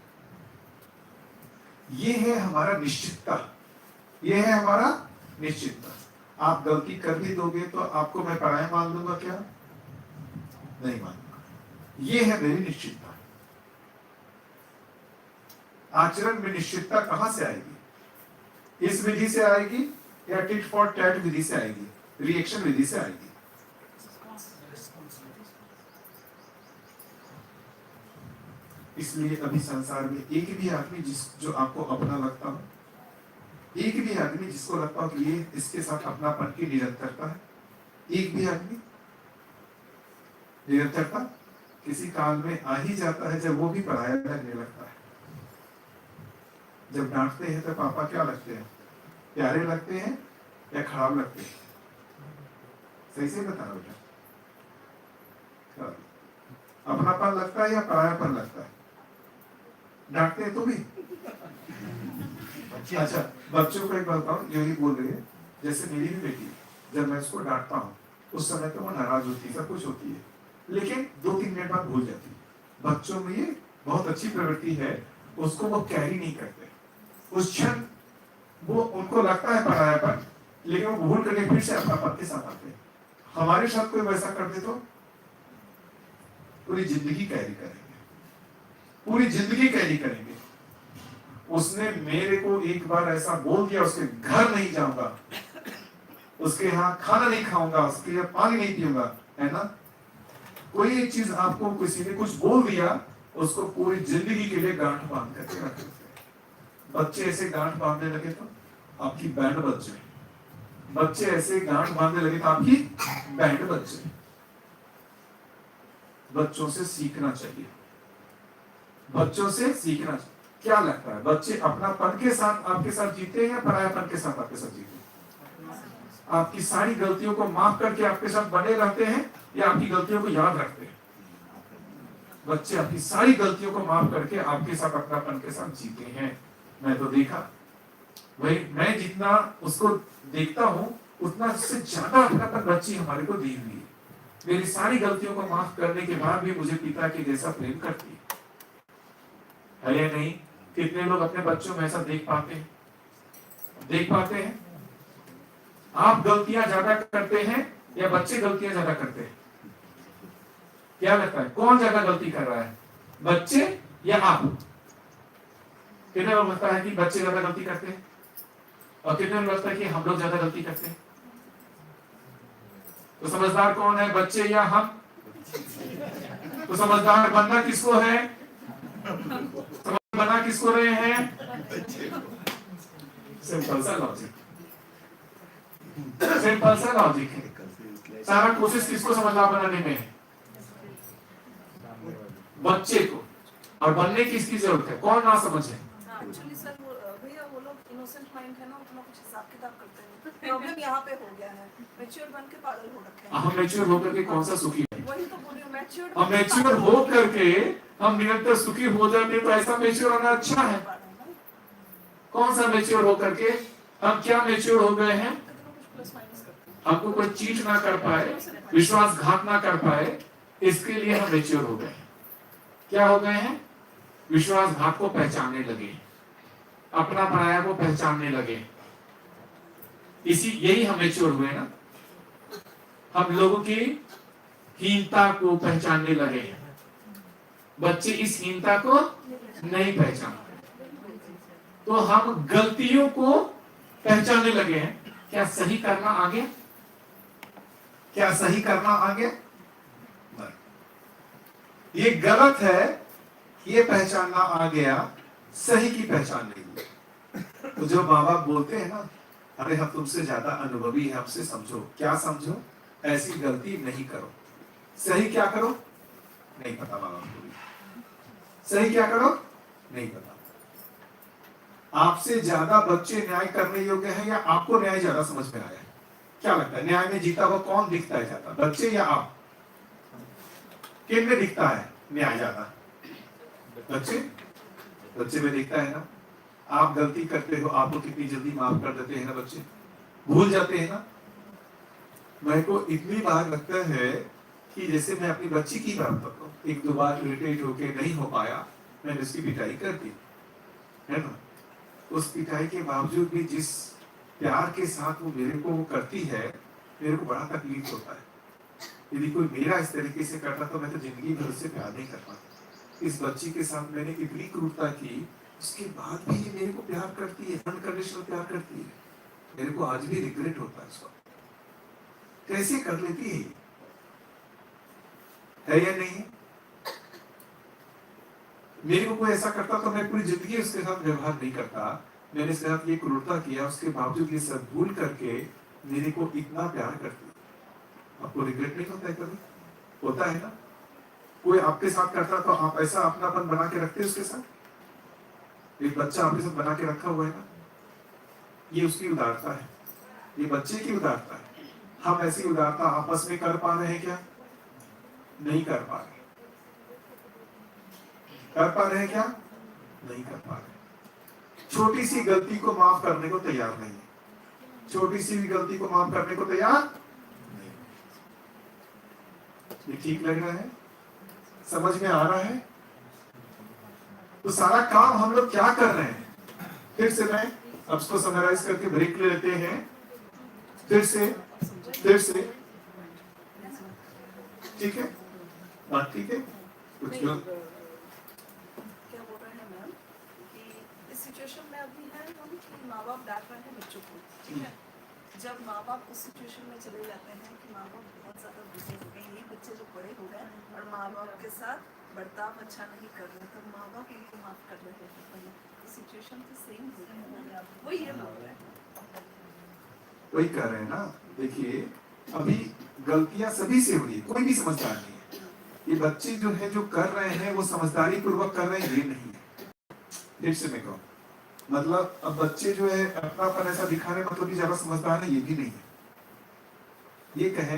ये है हमारा निश्चितता, ये है हमारा निश्चितता। आप गलती कर भी दोगे तो आपको मैं पराया मान लूंगा क्या? नहीं मानूंगा। ये है मेरी निश्चितता। आचरण में निश्चितता कहां से आएगी? इस विधि से आएगी या टिट फॉर टैट विधि से आएगी, रिएक्शन विधि से आएगी? इसलिए अभी संसार में एक भी आदमी जो आपको अपना लगता हो, एक भी आदमी जिसको लगता हो कि ये इसके साथ अपनापन की निरंतरता है, एक भी आदमी निरंतरता किसी काल में आ ही जाता है जब वो भी पराया लगने लगता है। जब डांटते हैं तो पापा क्या लगते हैं? प्यारे लगते हैं या खराब लगते हैं? सही से बता बेटा, अपनापन लगता है या परायापन लगता है? डांटते हैं तो भी। अच्छा, बच्चों को एक बात बताऊं, यही बोल रही है, जैसे मेरी भी बेटी, जब मैं उसको डांटता हूँ उस समय तो वो नाराज होती है, सब कुछ होती है, लेकिन 2-3 मिनट बाद भूल जाती है। बच्चों में ये बहुत अच्छी प्रवृत्ति है, उसको वो कैरी नहीं करते। उस क्षण वो उनको लगता है परायापन, लेकिन वो भूल करके फिर से अपनापन के साथ आते हैं। हमारे साथ कोई वैसा कर दे तो पूरी जिंदगी कैरी करेंगे, पूरी जिंदगी कैरी करेंगे। उसने मेरे को एक बार ऐसा बोल दिया, उसके घर नहीं जाऊंगा, उसके यहाँ खाना नहीं खाऊंगा, उसके यहाँ पानी नहीं पीऊंगा, है ना। कोई एक चीज आपको किसी ने कुछ बोल दिया, उसको पूरी जिंदगी के लिए गांठ बांध करके रख देते हैं। बच्चे ऐसे गांठ बांधने लगे तो आपकी बैंड बज जाए, बच्चे ऐसे गांठ बांधने लगे तो आपकी बैंड बज जाए। बच्चों से सीखना चाहिए, बच्चों से सीखना चाहिए। क्या लगता है बच्चे अपनापन के साथ आपके साथ जीते हैं या परायापन के साथ आपके साथ जीते हैं? आपकी सारी गलतियों को माफ करके आपके साथ बने रहते हैं या आपकी गलतियों को याद रखते हैं? बच्चे आपकी सारी गलतियों को माफ करके आपके साथ अपनापन के साथ जीते हैं। मैं तो देखा भाई, मैं जितना उसको देखता हूँ उतना से ज्यादा अपनापन बच्ची हमारे को दी हुई है। मेरी सारी गलतियों को माफ करने के बाद भी मुझे पिता के जैसा प्रेम करती है या नहीं? कितने लोग अपने बच्चों में ऐसा देख पाते हैं? देख पाते हैं? आप गलतियां ज्यादा करते हैं या बच्चे गलतियां ज्यादा करते हैं? क्या लगता है कौन ज्यादा गलती कर रहा है, बच्चे या आप? कितने लोग लगता है कि बच्चे ज्यादा गलती करते हैं और कितने लोग लगता है कि हम लोग ज्यादा गलती करते हैं? तो समझदार कौन है, बच्चे या हम? तो समझदार बनना किसको है, बना किसको रहे हैं? सिंपल सा लॉजिक, सिंपल सा लॉजिक है। सारा कोशिश किसको समझदार बनाने में है? बच्चे को। और बनने की इसकी जरूरत है, कौन ना समझे? एक्चुअली सर भैया वो लोग इनोसेंट माइंड है ना, उतना कुछ हिसाब किताब करते हैं। प्रॉब्लम यहाँ पे हो गया है, मैच्योर बन के पागल हो रखे हैं। हम मैच्योर होकर के कौन सा सुखी है? वही तो बोल रही हूँ, मैच्योर। हम मैच्योर हो करके हम निरंतर सुखी हो जाते तो ऐसा मैच्योर होना अच्छा है। कौन सा मैच्योर हो करके हम क्या मैच्योर हो गए हैं? हमको कोई चीट ना कर पाए, विश्वासघात ना कर पाए, इसके लिए हम मैच्योर हो गए। क्या हो गए हैं? विश्वासघात को पहचानने लगे, अपना पराया को पहचानने लगे। इसी यही हम मैच्योर हुए ना। हम लोगों की हीनता को पहचानने लगे। बच्चे इस हीनता को नहीं पहचानते, तो हम गलतियों को पहचानने लगे हैं। क्या सही करना आ गया? क्या सही करना आ गया? ये गलत है, ये पहचानना आ गया, सही की पहचान नहीं हुई। तो जो माँ बाप बोलते हैं ना, अरे हम तुमसे ज्यादा अनुभवी है, हमसे समझो। क्या समझो? ऐसी गलती नहीं करो। सही क्या करो? नहीं पता माँ बाप को भी। सही क्या करो? नहीं पता। आपसे ज्यादा बच्चे न्याय करने योग्य है या आपको न्याय ज्यादा समझ में आया? क्या लगता है न्याय में जीता हुआ कौन दिखता है ज्यादा, बच्चे या आप? किन में दिखता है न्याय ज्यादा? बच्चे। बच्चे में दिखता है ना। आप गलती करते हो, आपको कितनी जल्दी माफ कर देते हैं ना बच्चे, भूल जाते हैं ना। मेरे को इतनी बार लगता है कि जैसे मैं अपनी बच्ची की बात करता हूँ, एक दो बार इरिटेट होके नहीं हो पाया, मैंने उसकी पिटाई कर दी, है ना। उस पिटाई के बावजूद भी जिस प्यार के साथ वो मेरे को करती है, मेरे को बड़ा तकलीफ होता है। यदि कोई मेरा इस तरीके से करता तो मैं तो जिंदगी भर से प्यार नहीं कर पाता। इस बच्ची के साथ मैंने इतनी क्रूरता की, उसके बाद भी ये मेरे को प्यार करती है, अनकंडीशनल प्यार करती है। मेरे को आज भी रिग्रेट होता है इसको, कैसे कर लेती है या नहीं? मेरे को कोई ऐसा करता तो मैं पूरी जिंदगी उसके साथ व्यवहार नहीं करता। मैंने इसके साथ ये क्रूरता किया, उसके बावजूद ये सब भूल करके मेरे को इतना प्यार करती है। आपको रिग्रेट नहीं होता है कभी? होता है ना। कोई आपके साथ करता तो आप ऐसा अपनापन बना के रखते उसके साथ। एक बच्चा आपके साथ बना के रखा हुआ है ना, ये उसकी उदारता है, ये बच्चे की उदारता है। हम ऐसी उदारता आपस में कर पा रहे हैं क्या? नहीं कर पा रहे। कर पा रहे हैं क्या? नहीं कर पा रहे। छोटी सी गलती को माफ करने को तैयार नहीं है। छोटी सी भी गलती को माफ करने को तैयार नहीं। ये ठीक लग रहा है? समझ में आ रहा है? तो सारा काम हम लोग क्या कर रहे हैं? फिर से मैं अब इसको समराइज करके ब्रेक ले लेते हैं। फिर से ठीक है। बात ठीक है? कुछ नहीं, लोग क्या बोल रहे हैं मैम कि इस सिचुएशन में अभी है हम कि माँ बाप डांट रहे हैं बच्चों को, ठीक है। जब माँ बाप उस सिचुएशन में चले जाते हैं कि माँ बाप बहुत ज़्यादा बिजी हो गए, ये बच्चे जो बड़े हो गए और माँ बाप के साथ बर्ताव अच्छा नहीं कर रहे, तो माँ बाप उनको माफ कर रहे हैं, तो सिचुएशन तो सेम हो गया, वो ये बोल रहे हैं। वही कह रहे हैं ना। देखिए अभी गलतियां सभी से हुई, कोई भी समझदार नहीं है। ये बच्चे जो है जो कर रहे हैं वो समझदारी पूर्वक कर रहे हैं, ये नहीं है। फिर से मैं कहूँ, मतलब अब बच्चे जो है अपनापन ऐसा दिखाने मतलब कि ज्यादा समझदार है, ये भी नहीं है। ये कहें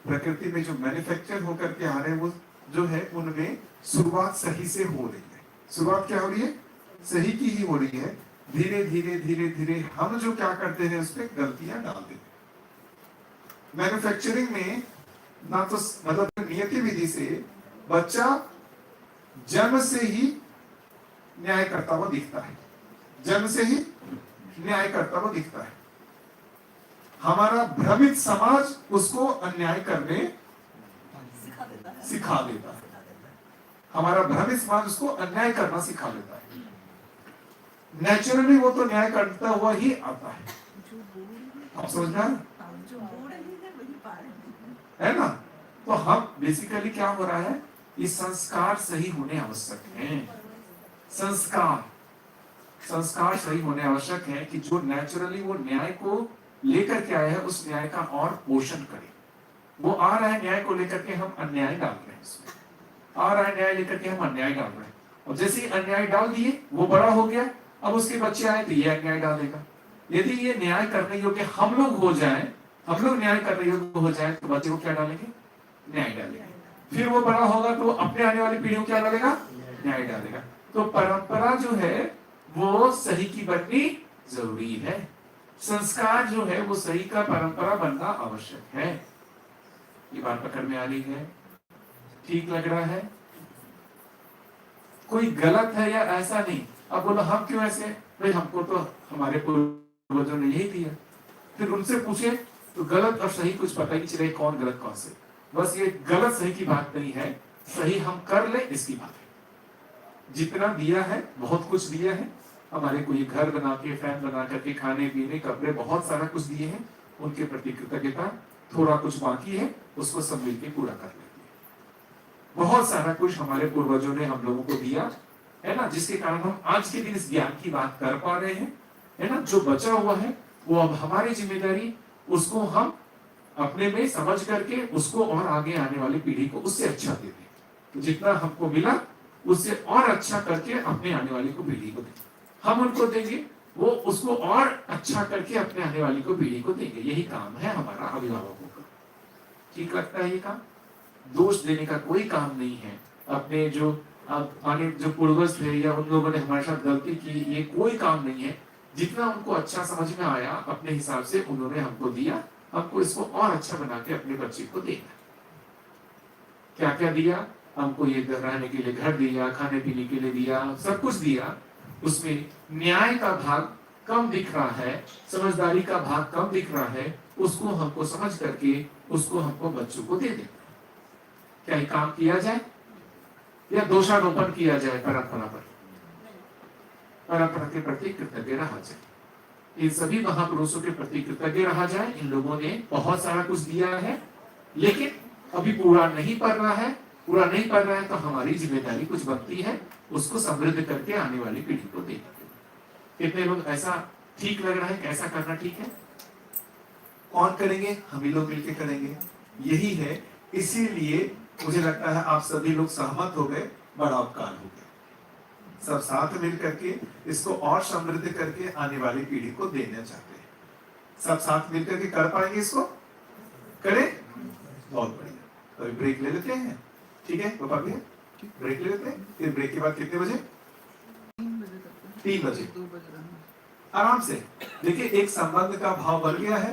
प्रकृति में जो मैन्युफैक्चर होकर के आ रहे हैं वो जो है उनमें शुरुआत सही से हो रही है। शुरुआत क्या हो रही है? सही की ही हो रही है। धीरे धीरे धीरे धीरे हम जो क्या करते हैं उसमें गलतियां डालते हैं। मैन्युफैक्चरिंग में ना तो मतलब नियति विधि से बच्चा जन्म से ही न्याय करता हुआ दिखता है, जन्म से ही न्याय करता हुआ दिखता है। हमारा भ्रमित समाज उसको अन्याय करने सिखा देता है। हमारा भ्रमित समाज उसको अन्याय करना सिखा देता है। नेचुरली वो तो न्याय करता हुआ ही आता है। आप समझ रहे हैं? है ना? तो हम बेसिकली क्या हो रहा है, ये संस्कार सही होने आवश्यक है। संस्कार सही होने आवश्यक है कि जो नेचुरली वो न्याय को लेकर के आया है उस न्याय का और पोषण करे। वो आ रहा है न्याय को लेकर के, हम अन्याय डाल रहे हैं उसमें। आ रहा है न्याय लेकर के, हम अन्याय डाल रहे हैं। और जैसे ही अन्याय डाल दिए वो बड़ा हो गया, अब उसके बच्चे आए तो ये अन्याय डालेगा। यदि ये न्याय करने योग्य हम लोग हो जाए, हम लोग न्याय करने योग्य हो जाए, तो बच्चे को क्या डालेंगे? न्याय डालेंगे। फिर वो बड़ा होगा तो अपने आने वाली पीढ़ी को क्या डालेगा? न्याय डालेगा। तो परंपरा जो है वो सही की बननी जरूरी है। संस्कार जो है वो सही का परंपरा बनना आवश्यक है। ये बात पकड़ में आ रही है? ठीक लग रहा है? कोई गलत है या ऐसा नहीं। अब बोलो हम क्यों ऐसे? भाई हमको तो हमारे पूर्वजों ने यही दिया। फिर उनसे पूछे तो गलत और सही कुछ पता ही नहीं चले कौन गलत कौन से। बस ये गलत सही की बात नहीं है, सही हम कर ले इसकी बात है। जितना दिया है बहुत कुछ दिया है हमारे को, ये घर बना के, फैन बना करके, खाने पीने, कपड़े, बहुत सारा कुछ दिए हैं। उनके प्रति कृतज्ञता। थोड़ा कुछ बाकी है उसको सब मिलकर पूरा कर लेते हैं। बहुत सारा कुछ हमारे पूर्वजों ने हम लोगों को दिया है ना, जिसके कारण हम आज के दिन इस ज्ञान की बात कर पा रहे हैं, है ना। जो बचा हुआ है वो अब हमारी जिम्मेदारी, उसको हम अपने में समझ करके उसको और आगे आने वाली पीढ़ी को उससे अच्छा दे दें। तो जितना हमको मिला उससे और अच्छा करके अपने आने वाली को पीढ़ी को दें। हम उनको देंगे, वो उसको और अच्छा करके अपने आने वाली को पीढ़ी को देंगे। यही काम है हमारा अभिभावकों का। ठीक लगता है ये काम? दोष देने का कोई काम नहीं है। अपने जो आगे जो पूर्वज थे या उन लोगों ने हमारे साथ गलती की, ये कोई काम नहीं है। जितना उनको अच्छा समझ में आया अपने हिसाब से उन्होंने हमको दिया, हमको इसको और अच्छा बना के अपने बच्चे को देना। क्या क्या दिया हमको? ये रहने के लिए घर दिया, खाने पीने के लिए दिया, सब कुछ दिया। उसमें न्याय का भाग कम दिख रहा है, समझदारी का भाग कम दिख रहा है। उसको हमको समझ करके उसको हमको बच्चों को दे देना। क्या ये काम किया जाए या दोषारोपण किया जाए परंपरा पर? परंपरा के प्रति कृतज्ञ रहा जाए। इन सभी महापुरुषों के प्रति कृतज्ञ रहा जाए। इन लोगों ने बहुत सारा कुछ दिया है, लेकिन अभी पूरा नहीं पड़ रहा है। पूरा नहीं पड़ रहा है तो हमारी जिम्मेदारी कुछ बनती है, उसको समृद्ध करके आने वाली पीढ़ी को देना। कितने लोग ऐसा ठीक लग रहा है? कैसा करना ठीक है? कौन करेंगे? हम ही लोग मिलकर करेंगे। यही है। इसीलिए मुझे लगता है आप सभी लोग सहमत हो गए, बड़ा उपकार हो गया। सब साथ मिल करके इसको और समृद्ध करके आने वाली पीढ़ी को देना चाहते हैं। सब साथ मिल करके कर पाएंगे इसको? करें? बहुत बढ़िया। तो ब्रेक ले लेते हैं, ठीक है गोपाल भैया? ब्रेक ले लेते हैं। फिर ब्रेक के बाद कितने बजे? 3 बजे। 2 बजे आराम से। देखिए एक संबंध का भाव बन गया है।